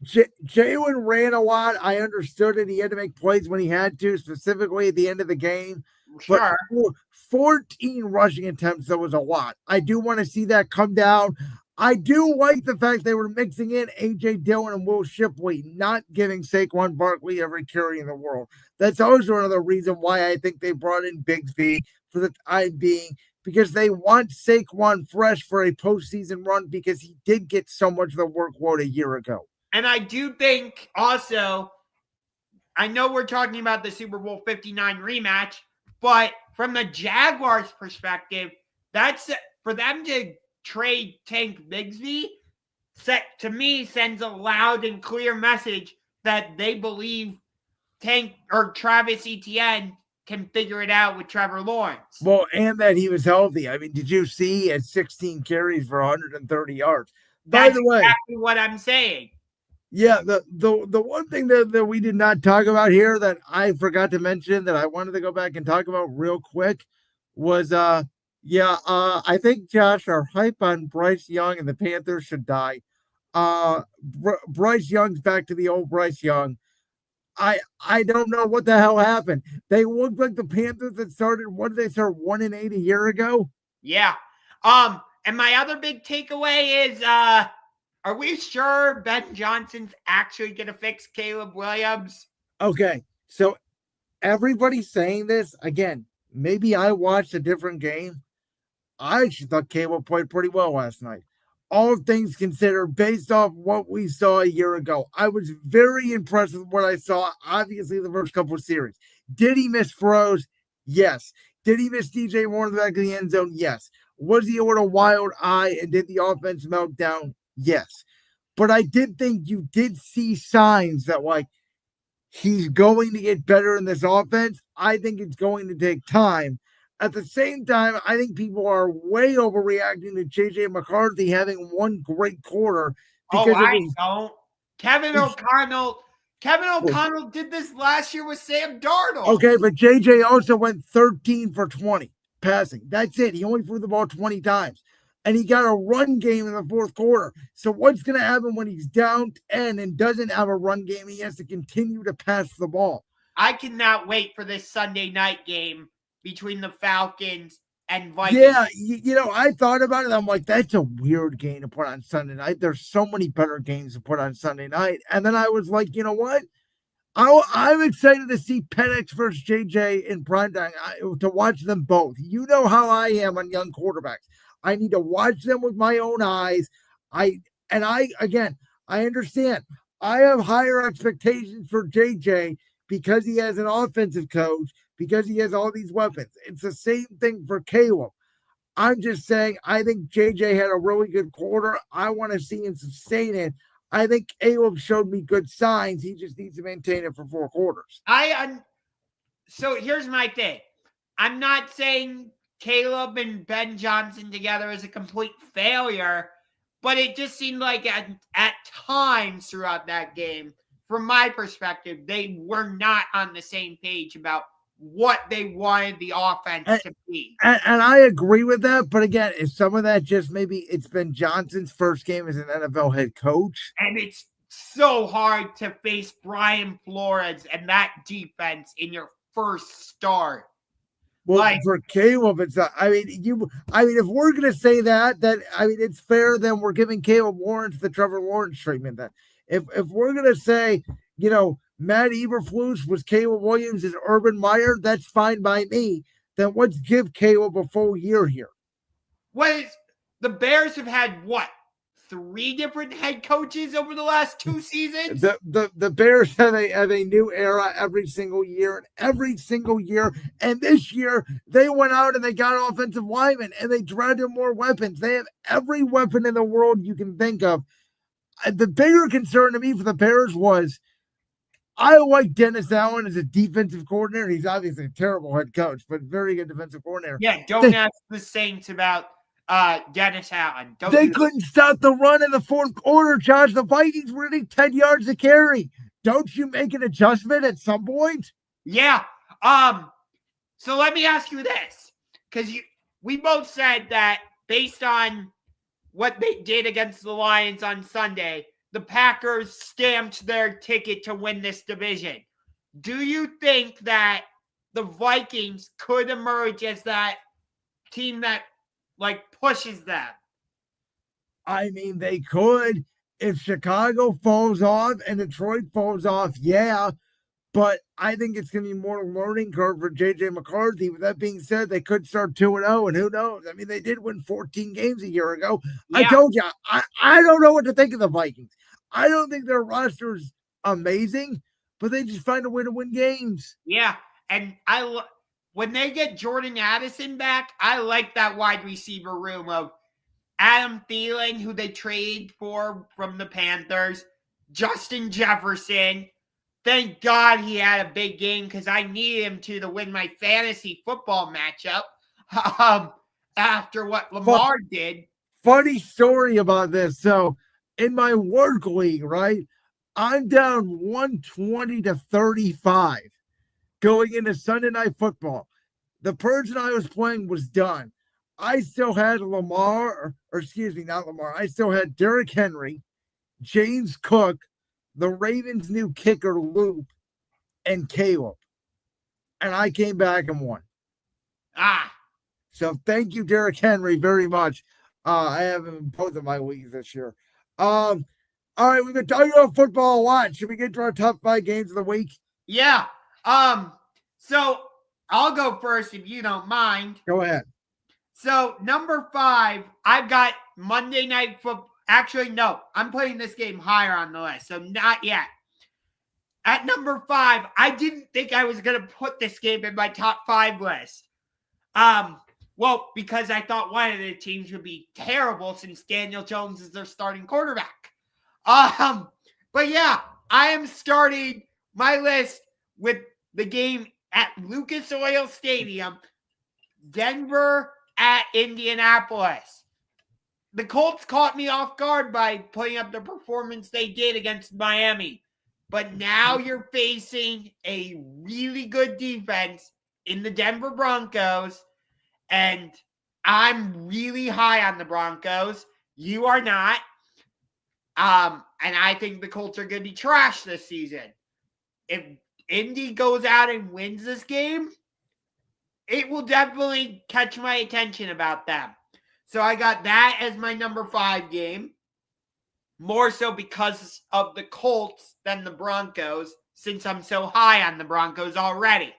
Jalen ran a lot? I understood it. He had to make plays when he had to, specifically at the end of the game. Sure. But 14 rushing attempts, that was a lot. I do want to see that come down. I do like the fact they were mixing in A.J. Dillon and Will Shipley, not giving Saquon Barkley every carry in the world. That's also another reason why I think they brought in Bigsby for the time being, because they want Saquon fresh for a postseason run, because he did get so much of the workload a year ago. And I do think also, I know we're talking about the Super Bowl 59 rematch, but from the Jaguars' perspective, that's for them to trade Tank Bigsby, to me, sends a loud and clear message that they believe Tank or Travis Etienne can figure it out with Trevor Lawrence. Well, and that he was healthy. I mean, did you see he had 16 carries for 130 yards? That's exactly what I'm saying. Yeah, the one thing that we did not talk about here that I forgot to mention that I wanted to go back and talk about real quick was I think, Josh, our hype on Bryce Young and the Panthers should die. Bryce Young's back to the old Bryce Young. I don't know what the hell happened. They look like the Panthers that started. What did they start 1-8 a year ago? Yeah. And my other big takeaway is are we sure Ben Johnson's actually gonna fix Caleb Williams? Okay, so everybody's saying this again. Maybe I watched a different game. I actually thought Caleb played pretty well last night. All things considered, based off what we saw a year ago, I was very impressed with what I saw. Obviously, the first couple of series. Did he miss throws? Yes. Did he miss DJ Moore in the back of the end zone? Yes. Was he with a wild eye and did the offense melt down? Yes. But I did think you did see signs that, like, he's going to get better in this offense. I think it's going to take time. At the same time, I think people are way overreacting to JJ McCarthy having one great quarter Oh, because it I was don't. Kevin O'Connell did this last year with Sam Darnold. okay, but JJ also went 13 for 20 passing. That's it. He only threw the ball 20 times. And he got a run game in the fourth quarter. So what's going to happen when he's down 10 and doesn't have a run game? He has to continue to pass the ball. I cannot wait for this Sunday night game between the Falcons and Vikings. Yeah, I thought about it. I'm like, that's a weird game to put on Sunday night. There's so many better games to put on Sunday night. And then I was like, you know what? I'm excited to see Penix versus JJ in primetime, to watch them both. You know how I am on young quarterbacks. I need to watch them with my own eyes. I understand. I have higher expectations for JJ because he has an offensive coach, because he has all these weapons. It's the same thing for Caleb. I'm just saying, I think JJ had a really good quarter. I want to see him sustain it. I think Caleb showed me good signs. He just needs to maintain it for 4 quarters. So here's my thing. I'm not saying Caleb and Ben Johnson together is a complete failure, but it just seemed like at times throughout that game, from my perspective, they were not on the same page about what they wanted the offense to be. And I agree with that. But again, is some of that just maybe it's been Johnson's first game as an NFL head coach? And it's so hard to face Brian Flores and that defense in your first start. Well, for Caleb, it's if we're gonna say that it's fair, then we're giving Caleb Lawrence the Trevor Lawrence treatment. Then if we're gonna say, Matt Eberflus was Caleb Williams as Urban Meyer, that's fine by me. Then let's give Caleb a full year here. The Bears have had 3 different head coaches over the last 2 seasons? The Bears have a new era every single year. And this year, they went out and they got offensive linemen and they drafted more weapons. They have every weapon in the world you can think of. The bigger concern to me for the Bears was I like Dennis Allen as a defensive coordinator. He's obviously a terrible head coach, but very good defensive coordinator. Yeah, don't ask the Saints about Dennis Allen. They couldn't stop the run in the fourth quarter, Josh. The Vikings were getting 10 yards to carry. Don't you make an adjustment at some point? Yeah. So let me ask you this, because we both said that based on what they did against the Lions on Sunday, the Packers stamped their ticket to win this division. Do you think that the Vikings could emerge as that team that pushes them? I mean, they could. If Chicago falls off and Detroit falls off, yeah. But I think it's going to be more learning curve for JJ McCarthy. With that being said, they could start 2-0, and who knows? I mean, they did win 14 games a year ago. Yeah. I told you, I don't know what to think of the Vikings. I don't think their roster is amazing, but they just find a way to win games. Yeah, and when they get Jordan Addison back, I like that wide receiver room of Adam Thielen, who they traded for from the Panthers, Justin Jefferson. Thank God he had a big game because I needed him to win my fantasy football matchup after what Lamar did. Funny story about this. So in my work league, right, I'm down 120-35 going into Sunday Night Football. The person I was playing was done. I still had I still had Derrick Henry, James Cook, the Ravens' new kicker, Loop, and Caleb. And I came back and won. So thank you, Derrick Henry, very much. I have him in both of my leagues this year. All right, we've been talking about football a lot. Should we get to our top 5 games of the week? Yeah. So I'll go first if you don't mind. Go ahead. So number 5, I've got Monday Night Football. Actually, no, I'm putting this game higher on the list, so not yet. At number 5, I didn't think I was going to put this game in my top 5 list. Well, because I thought one of the teams would be terrible since Daniel Jones is their starting quarterback. But yeah, I am starting my list with the game at Lucas Oil Stadium, Denver at Indianapolis. The Colts caught me off guard by putting up the performance they did against Miami. But now you're facing a really good defense in the Denver Broncos, and I'm really high on the Broncos. You are not. And I think the Colts are going to be trash this season. If Indy goes out and wins this game, it will definitely catch my attention about them. So I got that as my number 5 game. More so because of the Colts than the Broncos, since I'm so high on the Broncos already.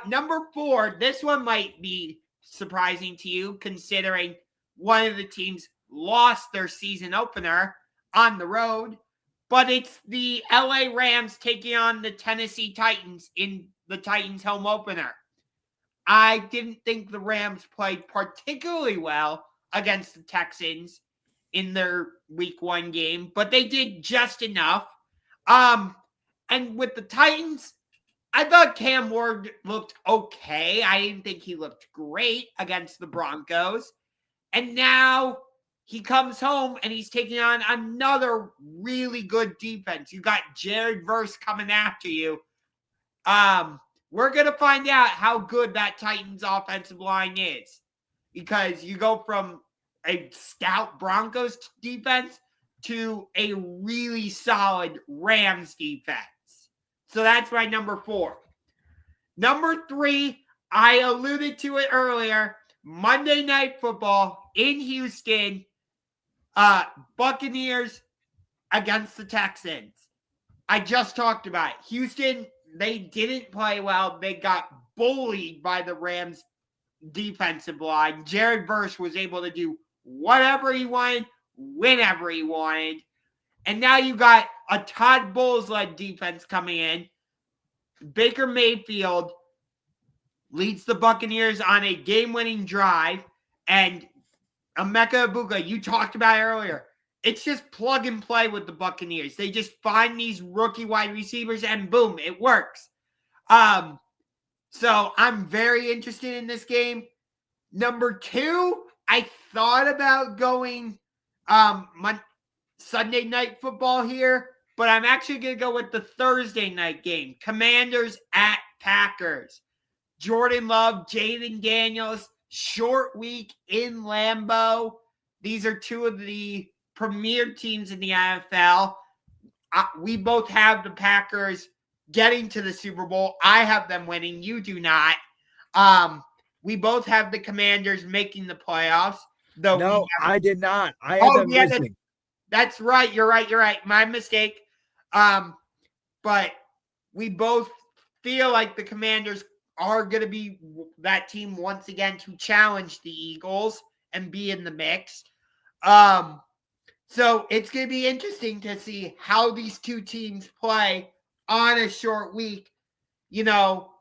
Number 4, this one might be surprising to you, considering one of the teams lost their season opener on the road, but it's the LA Rams taking on the Tennessee Titans in the Titans home opener. I didn't think the Rams played particularly well against the Texans in their week 1 game, but they did just enough. And with the Titans, I thought Cam Ward looked okay. I didn't think he looked great against the Broncos. And now he comes home and he's taking on another really good defense. You got Jared Verse coming after you. We're going to find out how good that Titans offensive line is, because you go from a stout Broncos defense to a really solid Rams defense. So that's my number 4. Number 3, I alluded to it earlier, Monday Night Football in Houston, Buccaneers against the Texans. I just talked about it. Houston, they didn't play well. They got bullied by the Rams defensive line. Jared Verse was able to do whatever he wanted, whenever he wanted. And now you got a Todd Bowles-led defense coming in. Baker Mayfield leads the Buccaneers on a game-winning drive. And Emeka Egbuka, you talked about it earlier. It's just plug and play with the Buccaneers. They just find these rookie wide receivers and boom, it works. So I'm very interested in this game. Number 2, I thought about going Sunday Night Football here, but I'm actually going to go with the Thursday night game. Commanders at Packers. Jordan Love, Jaden Daniels, short week in Lambeau. These are two of the premier teams in the NFL. We both have the Packers getting to the Super Bowl. I have them winning. You do not. We both have the Commanders making the playoffs. Though No, I did not. I had them missing. That's right. You're right. My mistake. But we both feel like the Commanders are going to be that team once again to challenge the Eagles and be in the mix. So it's going to be interesting to see how these two teams play on a short week. You know,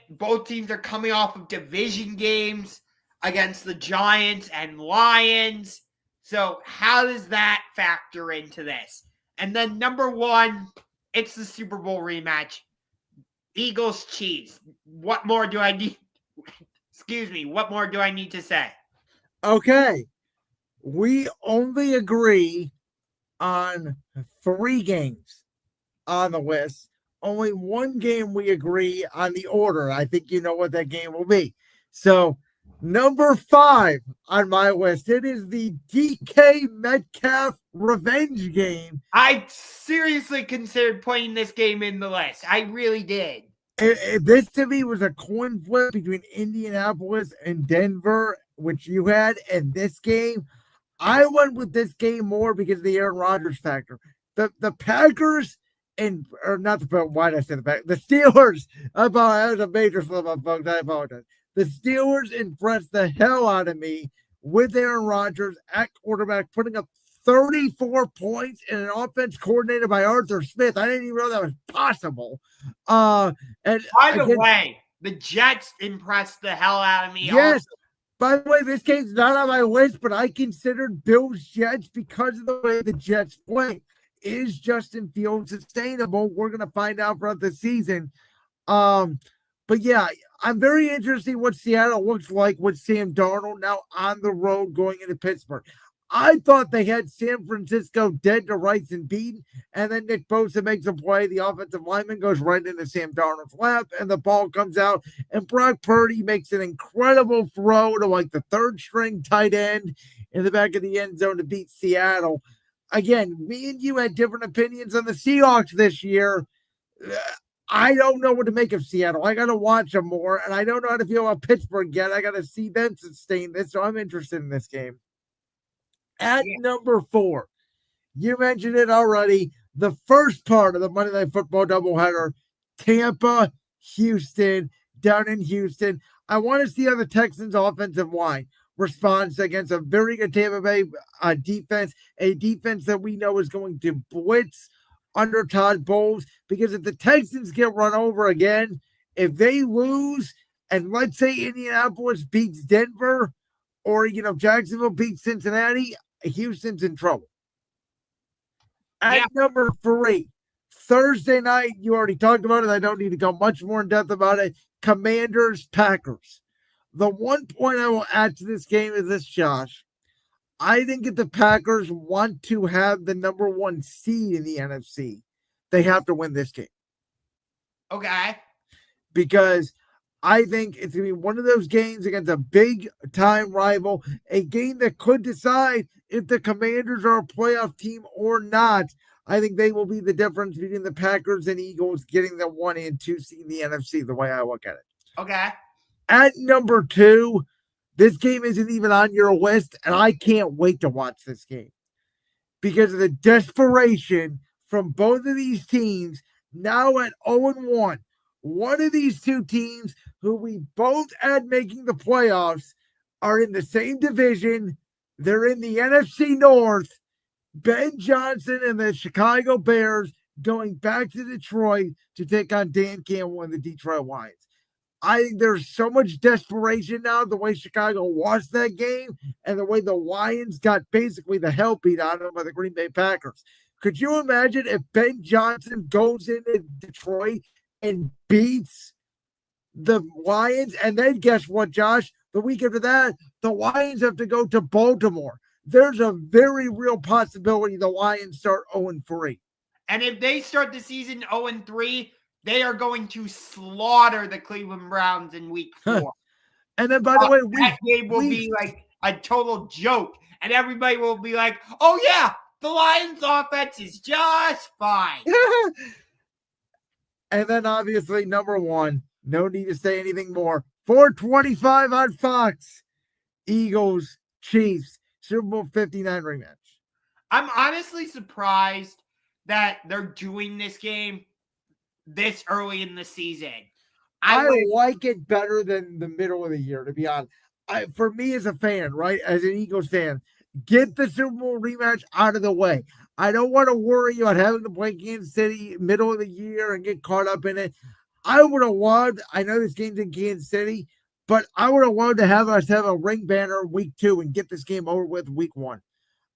both teams are coming off of division games against the Giants and Lions. So how does that factor into this? And then number 1, it's the Super Bowl rematch. Eagles Chiefs. What more do I need? Excuse me. What more do I need to say? Okay. We only agree on 3 games on the list. Only 1 game we agree on the order. I think you know what that game will be. So Number 5 on my list. It is the DK Metcalf revenge game. I seriously considered putting this game in the list. I really did. This to me was a coin flip between Indianapolis and Denver, which you had, and this game. I went with this game more because of the Aaron Rodgers factor. The Packers and or not the why did I say the Packers? The Steelers. I was a major slip up, folks. I apologize. The Steelers impressed the hell out of me with Aaron Rodgers at quarterback, putting up 34 points in an offense coordinated by Arthur Smith. I didn't even know that was possible. And by the way, the Jets impressed the hell out of me. Yes. Also. By the way, this game's not on my list, but I considered Bills Jets because of the way the Jets play. Is Justin Fields sustainable? We're gonna find out throughout the season. But yeah, I'm very interested in what Seattle looks like with Sam Darnold now on the road going into Pittsburgh. I thought they had San Francisco dead to rights and beaten, and then Nick Bosa makes a play. The offensive lineman goes right into Sam Darnold's lap, and the ball comes out, and Brock Purdy makes an incredible throw to like the third string tight end in the back of the end zone to beat Seattle. Again, me and you had different opinions on the Seahawks this year. I don't know what to make of Seattle. I got to watch them more, and I don't know how to feel about Pittsburgh yet. I got to see them sustain this, so I'm interested in this game. At number 4, you mentioned it already, the first part of the Monday Night Football doubleheader, Tampa, Houston, down in Houston. I want to see how the Texans' offensive line responds against a very good Tampa Bay defense, a defense that we know is going to blitz under Todd Bowles, because if the Texans get run over again, if they lose, and let's say Indianapolis beats Denver, or Jacksonville beats Cincinnati, Houston's in trouble. At number 3, Thursday night, you already talked about it. I don't need to go much more in depth about it. Commanders, Packers. The one point I will add to this game is this, Josh. I think if the Packers want to have the number 1 seed in the NFC, they have to win this game. Okay. Because I think it's going to be one of those games against a big-time rival, a game that could decide if the Commanders are a playoff team or not. I think they will be the difference between the Packers and Eagles getting the 1 and 2 seed in the NFC, the way I look at it. Okay. At number 2, this game isn't even on your list, and I can't wait to watch this game because of the desperation from both of these teams now at 0-1. One of these two teams who we both had making the playoffs are in the same division. They're in the NFC North. Ben Johnson and the Chicago Bears going back to Detroit to take on Dan Campbell and the Detroit Lions. I think there's so much desperation now, the way Chicago lost that game and the way the Lions got basically the hell beat out of them by the Green Bay Packers. Could you imagine if Ben Johnson goes into Detroit and beats the Lions? And then guess what, Josh? The week after that, the Lions have to go to Baltimore. There's a very real possibility the Lions start 0-3. And if they start the season 0-3, they are going to slaughter the Cleveland Browns in week 4. And then, by the way, that game will be like a total joke. And everybody will be like, oh, yeah, the Lions offense is just fine. And then, obviously, number 1, no need to say anything more. 4:25 on Fox. Eagles, Chiefs, Super Bowl 59 rematch. I'm honestly surprised that they're doing this game this early in the season. I like it better than the middle of the year, to be honest. For me as a fan, right, as an Eagles fan, get the Super Bowl rematch out of the way. I don't want to worry about having to play Kansas City middle of the year and get caught up in it. I would have loved, I know this game's in Kansas City, but I would have loved to have us have a ring banner week 2 and get this game over with week 1.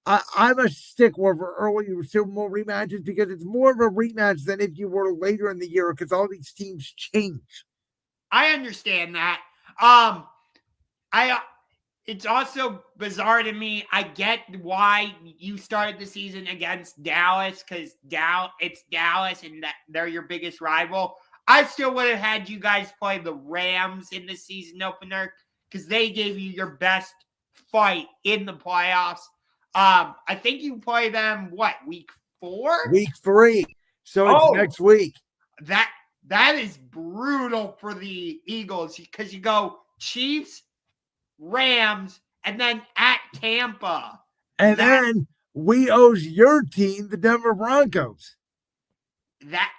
I'm a stickler for early Super Bowl rematches because it's more of a rematch than if you were later in the year because all these teams change. I understand that. It's also bizarre to me. I get why you started the season against Dallas because it's Dallas and they're your biggest rival. I still would have had you guys play the Rams in the season opener because they gave you your best fight in the playoffs. I think you play them, week 4? Week 3. So it's next week. That is brutal for the Eagles because you go Chiefs, Rams, and then at Tampa. And then we owes your team, the Denver Broncos. That's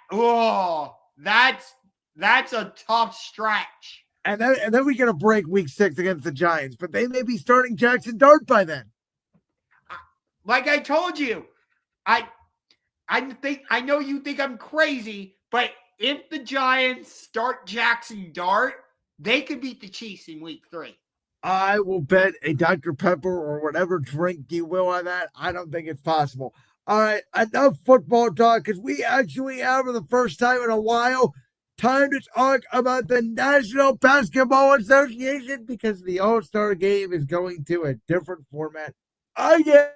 a tough stretch. And then we get a break week 6 against the Giants, but they may be starting Jackson Dart by then. Like I told you, I know you think I'm crazy, but if the Giants start Jackson Dart, they could beat the Chiefs in week 3. I will bet a Dr. Pepper or whatever drink you will on that. I don't think it's possible. All right, enough football talk because we actually have for the first time in a while time to talk about the National Basketball Association because the All-Star Game is going to a different format again.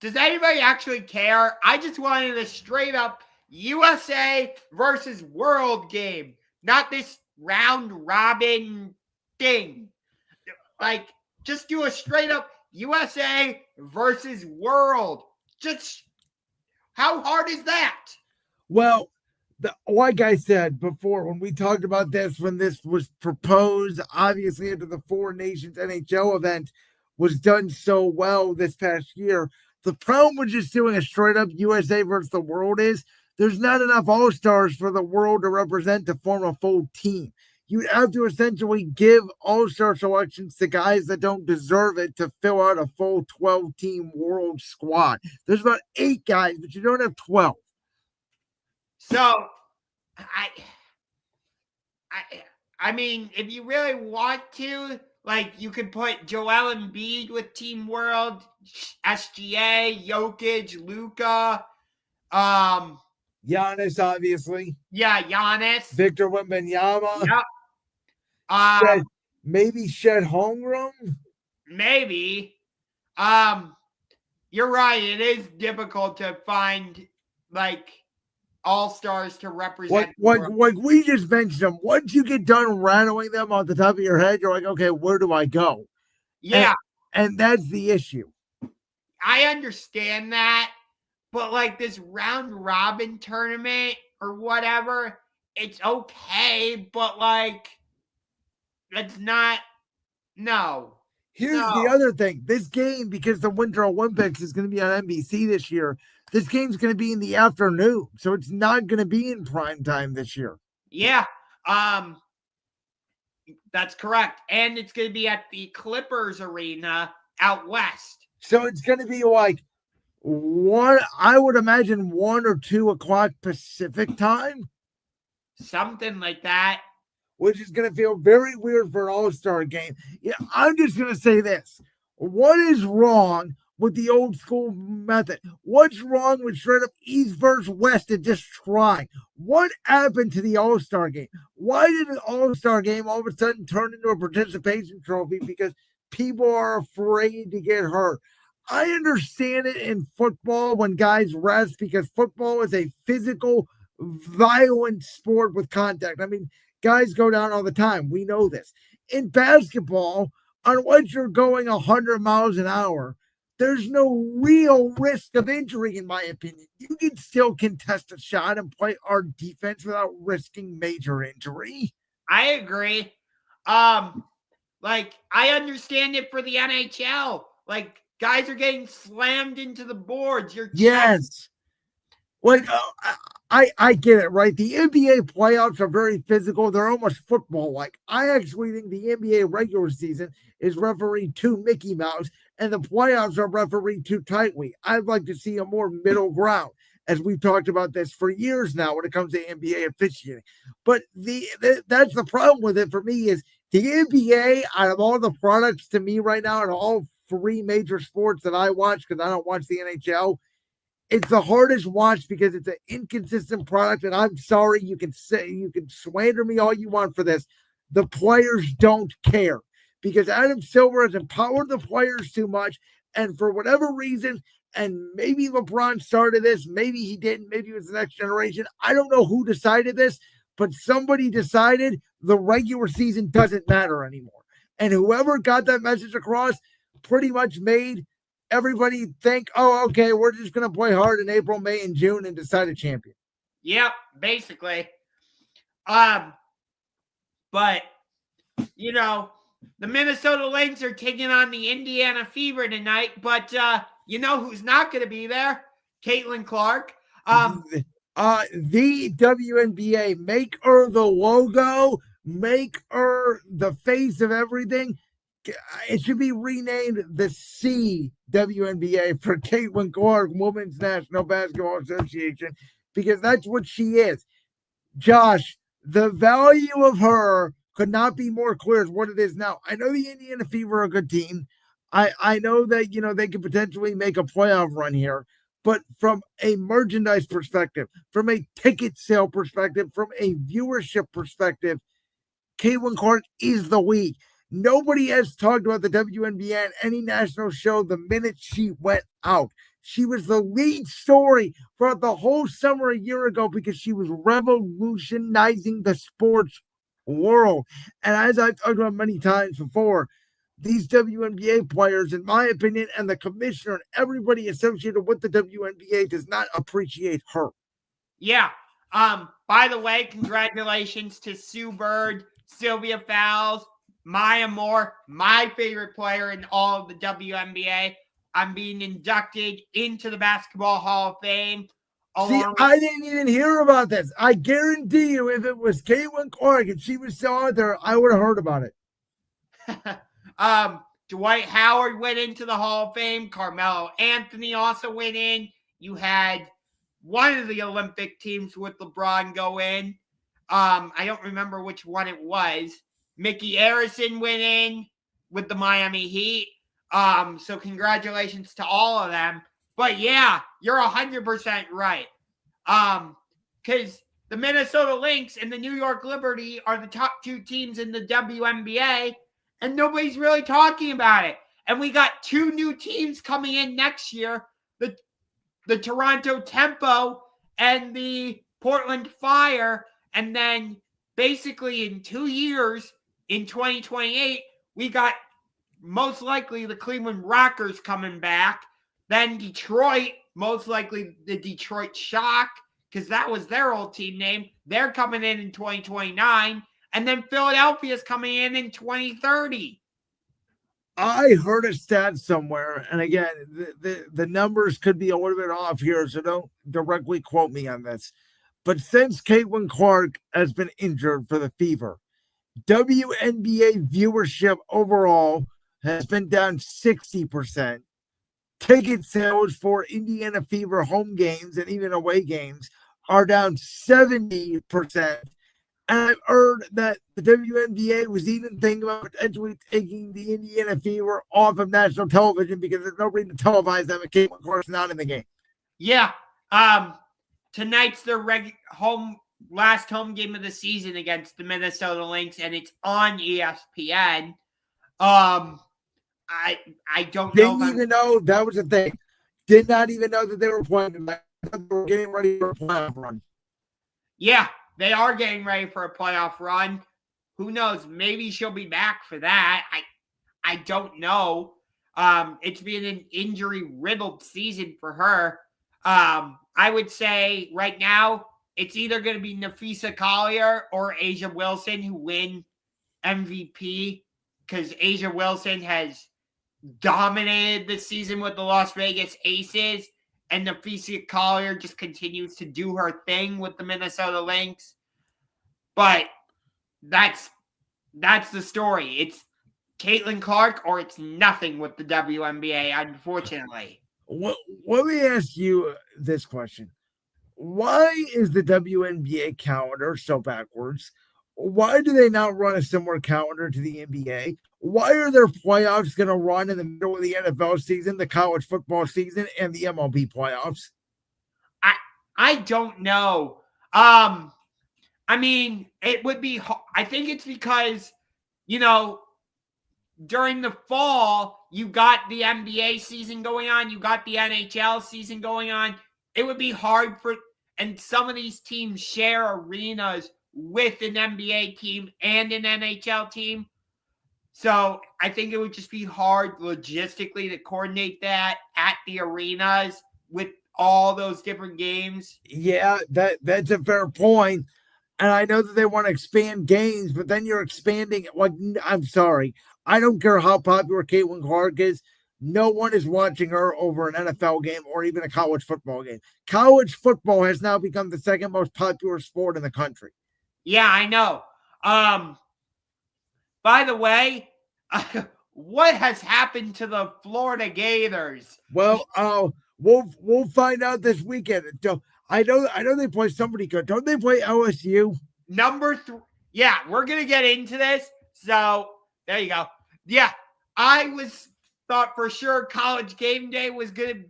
Does anybody actually care? I just wanted a straight up USA versus World game, not this round robin thing. Like, just do a straight up USA versus World. Just how hard is that? Well, like I said before, when we talked about this, when this was proposed, obviously into the Four Nations NHL event was done so well this past year. The problem with just doing a straight up USA versus the world is there's not enough all-stars for the world to represent to form a full team. You'd have to essentially give all-star selections to guys that don't deserve it to fill out a full 12-team world squad. There's about 8 guys, but you don't have 12. So, I mean, if you really want to, like, you could put Joel Embiid with Team World, SGA, Jokic, Luka, Giannis, obviously. Yeah, Giannis. Victor Wembanyama. Yep. Maybe Shed Holmgren. Maybe. You're right. It is difficult to find like all-stars to represent. Like we just mentioned them. Once you get done rattling them off the top of your head, you're like, okay, where do I go? Yeah. And that's the issue. I understand that. But like this round robin tournament or whatever, it's okay, but like it's not. No. Here's the other thing. This game, because the Winter Olympics is going to be on NBC this year, this game's going to be in the afternoon. So it's not going to be in prime time this year. Yeah. That's correct. And it's going to be at the Clippers Arena out west. So it's going to be like I would imagine 1 or 2 o'clock Pacific time. Something like that. Which is going to feel very weird for an all-star game. Yeah, I'm just going to say this. What is wrong with the old school method? What's wrong with straight up East versus West and just trying? What happened to the all-star game? Why did an all-star game all of a sudden turn into a participation trophy because people are afraid to get hurt? I understand it in football when guys rest because football is a physical, violent sport with contact. I mean, guys go down all the time. We know this. In basketball, unless you're going 100 miles an hour, there's no real risk of injury, in my opinion. You can still contest a shot and play our defense without risking major injury. I agree. Like, I understand it for the NHL. Like, guys are getting slammed into the boards. Yes. Like, I get it, right? The NBA playoffs are very physical. They're almost football-like. I actually think the NBA regular season is refereed too Mickey Mouse, and the playoffs are refereed too tightly. I'd like to see a more middle ground, as we've talked about this for years now when it comes to NBA officiating. But that's the problem with it for me is the NBA, out of all the products to me right now, and all 3 major sports that I watch, because I don't watch the NHL, it's the hardest watch because it's an inconsistent product. And I'm sorry, you can slander me all you want for this. The players don't care because Adam Silver has empowered the players too much. And for whatever reason, and maybe LeBron started this, maybe he didn't, maybe it was the next generation. I don't know who decided this, but somebody decided the regular season doesn't matter anymore. And whoever got that message across pretty much made everybody think, oh, okay, we're just going to play hard in April, May, and June and decide a champion. Yep, basically. But, you know, the Minnesota Lynx are taking on the Indiana Fever tonight, but you know who's not going to be there? Caitlin Clark. The WNBA, make her the logo, make her the face of everything. It should be renamed the CWNBA for Caitlin Clark, Women's National Basketball Association, because that's what she is. Josh, the value of her could not be more clear as what it is now. I know the Indiana Fever are a good team. I know that, they could potentially make a playoff run here. But from a merchandise perspective, from a ticket sale perspective, from a viewership perspective, Caitlin Clark is the league. Nobody has talked about the WNBA on any national show the minute she went out. She was the lead story throughout the whole summer a year ago because she was revolutionizing the sports world. And as I've talked about many times before, these WNBA players, in my opinion, and the commissioner and everybody associated with the WNBA does not appreciate her. Yeah. By the way, congratulations to Sue Bird, Sylvia Fowles, Maya Moore, my favorite player in all of the WNBA. I'm being inducted into the Basketball Hall of Fame. I didn't even hear about this. I guarantee you, if it was Caitlin Clark and she was still out there, I would have heard about it. Dwight Howard went into the Hall of Fame. Carmelo Anthony also went in. You had one of the Olympic teams with LeBron go in. I don't remember which one it was. Mickey Arison went in with the Miami Heat. So congratulations to all of them. But yeah, you're 100% right. Because the Minnesota Lynx and the New York Liberty are the top two teams in the WNBA, and nobody's really talking about it. And we got two new teams coming in next year, the Toronto Tempo and the Portland Fire. And then basically in 2 years, in 2028, we got most likely the Cleveland Rockers coming back. Then Detroit, most likely the Detroit Shock, because that was their old team name. They're coming in 2029. And then Philadelphia's coming in 2030. I heard a stat somewhere, and again, the numbers could be a little bit off here, so don't directly quote me on this. But since Caitlin Clark has been injured for the Fever, WNBA viewership overall has been down 60%. Ticket sales for Indiana Fever home games and even away games are down 70%. And I've heard that the WNBA was even thinking about potentially taking the Indiana Fever off of national television because there's no reason to televise them if Caitlin Clark's not in the game. Yeah. Tonight's their last home game of the season against the Minnesota Lynx, and it's on ESPN. I don't know. Didn't even know that was a thing. Did not even know that they were playing. I thought they were getting ready for a playoff run. Yeah, they are getting ready for a playoff run. Who knows? Maybe she'll be back for that. I don't know. It's been an injury-riddled season for her. I would say right now it's either going to be Nafisa Collier or Asia Wilson who win MVP, because Asia Wilson has dominated this season with the Las Vegas Aces, and Nafisa Collier just continues to do her thing with the Minnesota Lynx. But that's the story. It's Caitlin Clark or it's nothing with the WNBA, unfortunately. Let me ask you this question. Why is the WNBA calendar so backwards? Why do they not run a similar calendar to the NBA? Why are their playoffs going to run in the middle of the NFL season, the college football season, and the MLB playoffs? I don't know. I mean, it would be, I think it's because, during the fall, you got the NBA season going on, you got the NHL season going on. It would be hard and some of these teams share arenas with an NBA team and an NHL team. So I think it would just be hard logistically to coordinate that at the arenas with all those different games. Yeah, that's a fair point. And I know that they want to expand games, but then you're expanding. Like, I'm sorry. I don't care how popular Caitlin Clark is. No one is watching her over an NFL game or even a college football game. College football has now become the second most popular sport in the country. Yeah, I know. By the way, what has happened to the Florida Gators? Well, we'll find out this weekend. I know they play somebody good. Don't they play LSU? Number 3. Yeah, we're gonna get into this. So there you go. Yeah, I thought for sure College Game Day was gonna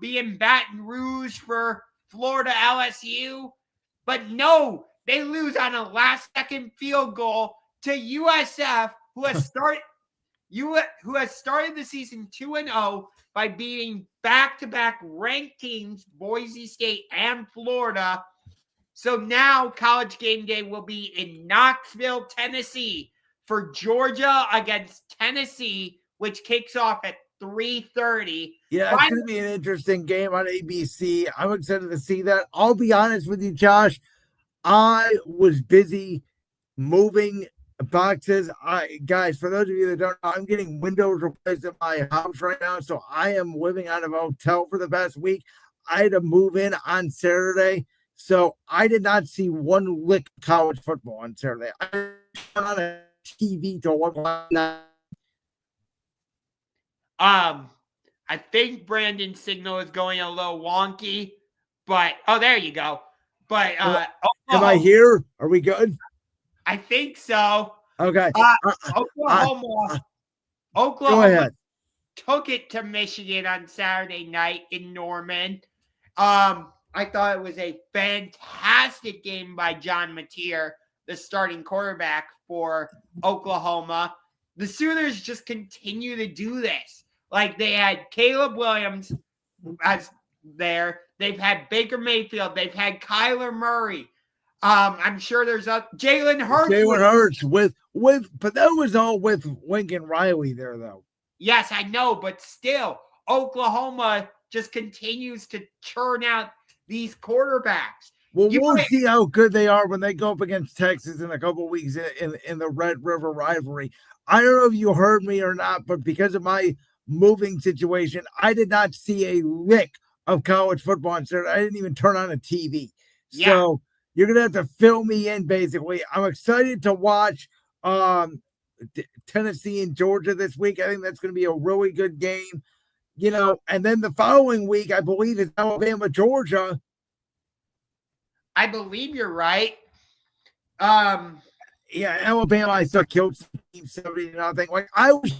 be in Baton Rouge for Florida LSU, but no, they lose on a last-second field goal to USF, who has started the season 2-0 by beating back-to-back ranked teams, Boise State and Florida. So now College Game Day will be in Knoxville, Tennessee for Georgia against Tennessee, which kicks off at 3:30. Yeah, it's going to be an interesting game on ABC. I'm excited to see that. I'll be honest with you, Josh. I was busy moving boxes. Guys, for those of you that don't know, I'm getting windows replaced in my house right now. So I am living out of a hotel for the past week. I had to move in on Saturday. So I did not see one lick of college football on Saturday. I turned on a TV to watch. I think Brandon's signal is going a little wonky, but there you go. But am I here? Are we good? I think so. Okay. Oklahoma took it to Michigan on Saturday night in Norman. I thought it was a fantastic game by John Mateer, the starting quarterback for Oklahoma. The Sooners just continue to do this. Like, they had Caleb Williams as there. They've had Baker Mayfield. They've had Kyler Murray. I'm sure there's Jalen Hurts. Jalen Hurts with, but that was all with Lincoln Riley there, though. Yes, I know, but still, Oklahoma just continues to churn out these quarterbacks. Well, we'll see how good they are when they go up against Texas in a couple of weeks in the Red River rivalry. I don't know if you heard me or not, but because of my moving situation, I did not see a lick of college football on Saturday. I didn't even turn on a TV. Yeah. So you're going to have to fill me in, basically. I'm excited to watch Tennessee and Georgia this week. I think that's going to be a really good game. You know, and then the following week, I believe, is Alabama, Georgia. I believe you're right. Yeah, Alabama, I saw killed 70-0. Like, I was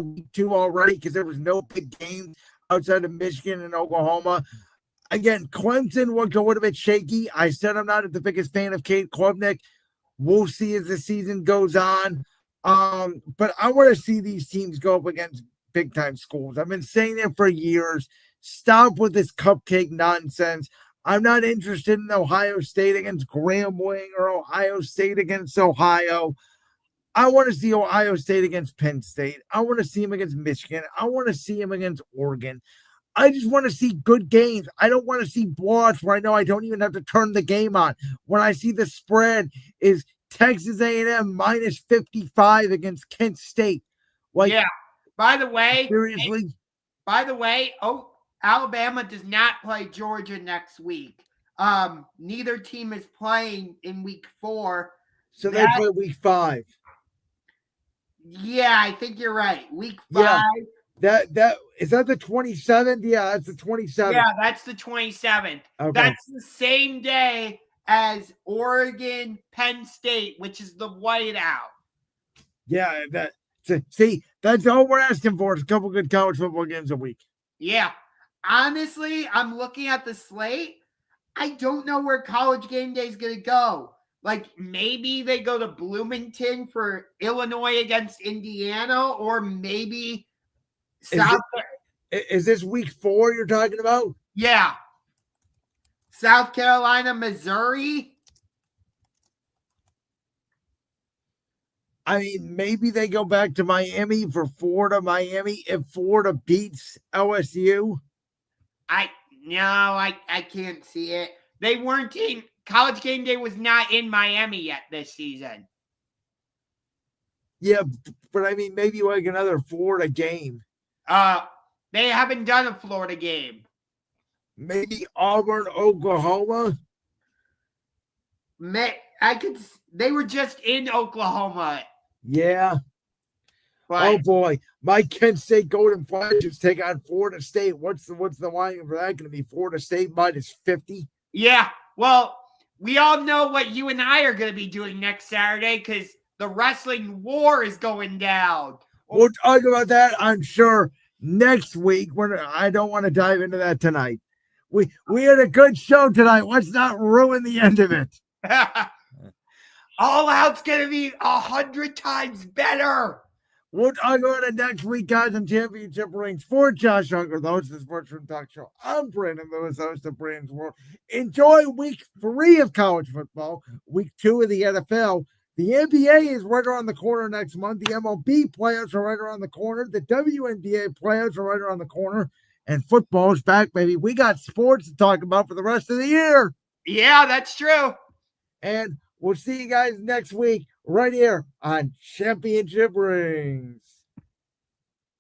week 2 already because there was no big game outside of Michigan and Oklahoma. Again, Clemson looked a little bit shaky. I said I'm not the biggest fan of Kate Klubnik. We'll see as the season goes on. But I want to see these teams go up against big-time schools. I've been saying it for years. Stop with this cupcake nonsense. I'm not interested in Ohio State against Grambling or Ohio State against Ohio. I want to see Ohio State against Penn State. I want to see him against Michigan. I want to see him against Oregon. I just want to see good games. I don't want to see blowouts where I know I don't even have to turn the game on. When I see the spread is Texas A&M minus 55 against Kent State. Like, yeah. By the way, seriously. Alabama does not play Georgia next week. Neither team is playing in week 4. So they play week 5. Yeah, I think you're right. Week 5. Yeah. That is that the 27th? Yeah, that's the 27th. Yeah, that's the 27th. Okay. That's the same day as Oregon, Penn State, which is the whiteout. Yeah, that's all we're asking for is a couple good college football games a week. Yeah. Honestly, I'm looking at the slate. I don't know where College Game Day is going to go. Like, maybe they go to Bloomington for Illinois against Indiana, or maybe Is this week 4 you're talking about? Yeah. South Carolina, Missouri. I mean, maybe they go back to Miami for Florida, Miami, if Florida beats LSU. I can't see it. They weren't in College Game Day was not in Miami yet this season. Yeah, but I mean, maybe like another Florida game. They haven't done a Florida game. Maybe Auburn, Oklahoma. They were just in Oklahoma. Yeah. But, oh boy, my Kent State Golden Flashes take on Florida State. What's the line for that going to be? Florida State -50. Yeah. Well, we all know what you and I are going to be doing next Saturday because the wrestling war is going down. We'll talk about that, I'm sure, next week. I don't want to dive into that tonight. We had a good show tonight. Let's not ruin the end of it. All Out's going to be 100 times better. We'll talk about it next week, guys, on Championship Rings. For Josh Ungar, the host of the Sports Room Talk Show, I'm Brandon Lewis, host of Brandon's World. Enjoy week 3 of college football, week 2 of the NFL. The NBA is right around the corner next month. The MLB playoffs are right around the corner. The WNBA playoffs are right around the corner. And football is back, baby. We got sports to talk about for the rest of the year. Yeah, that's true. And we'll see you guys next week right here on Championship Rings.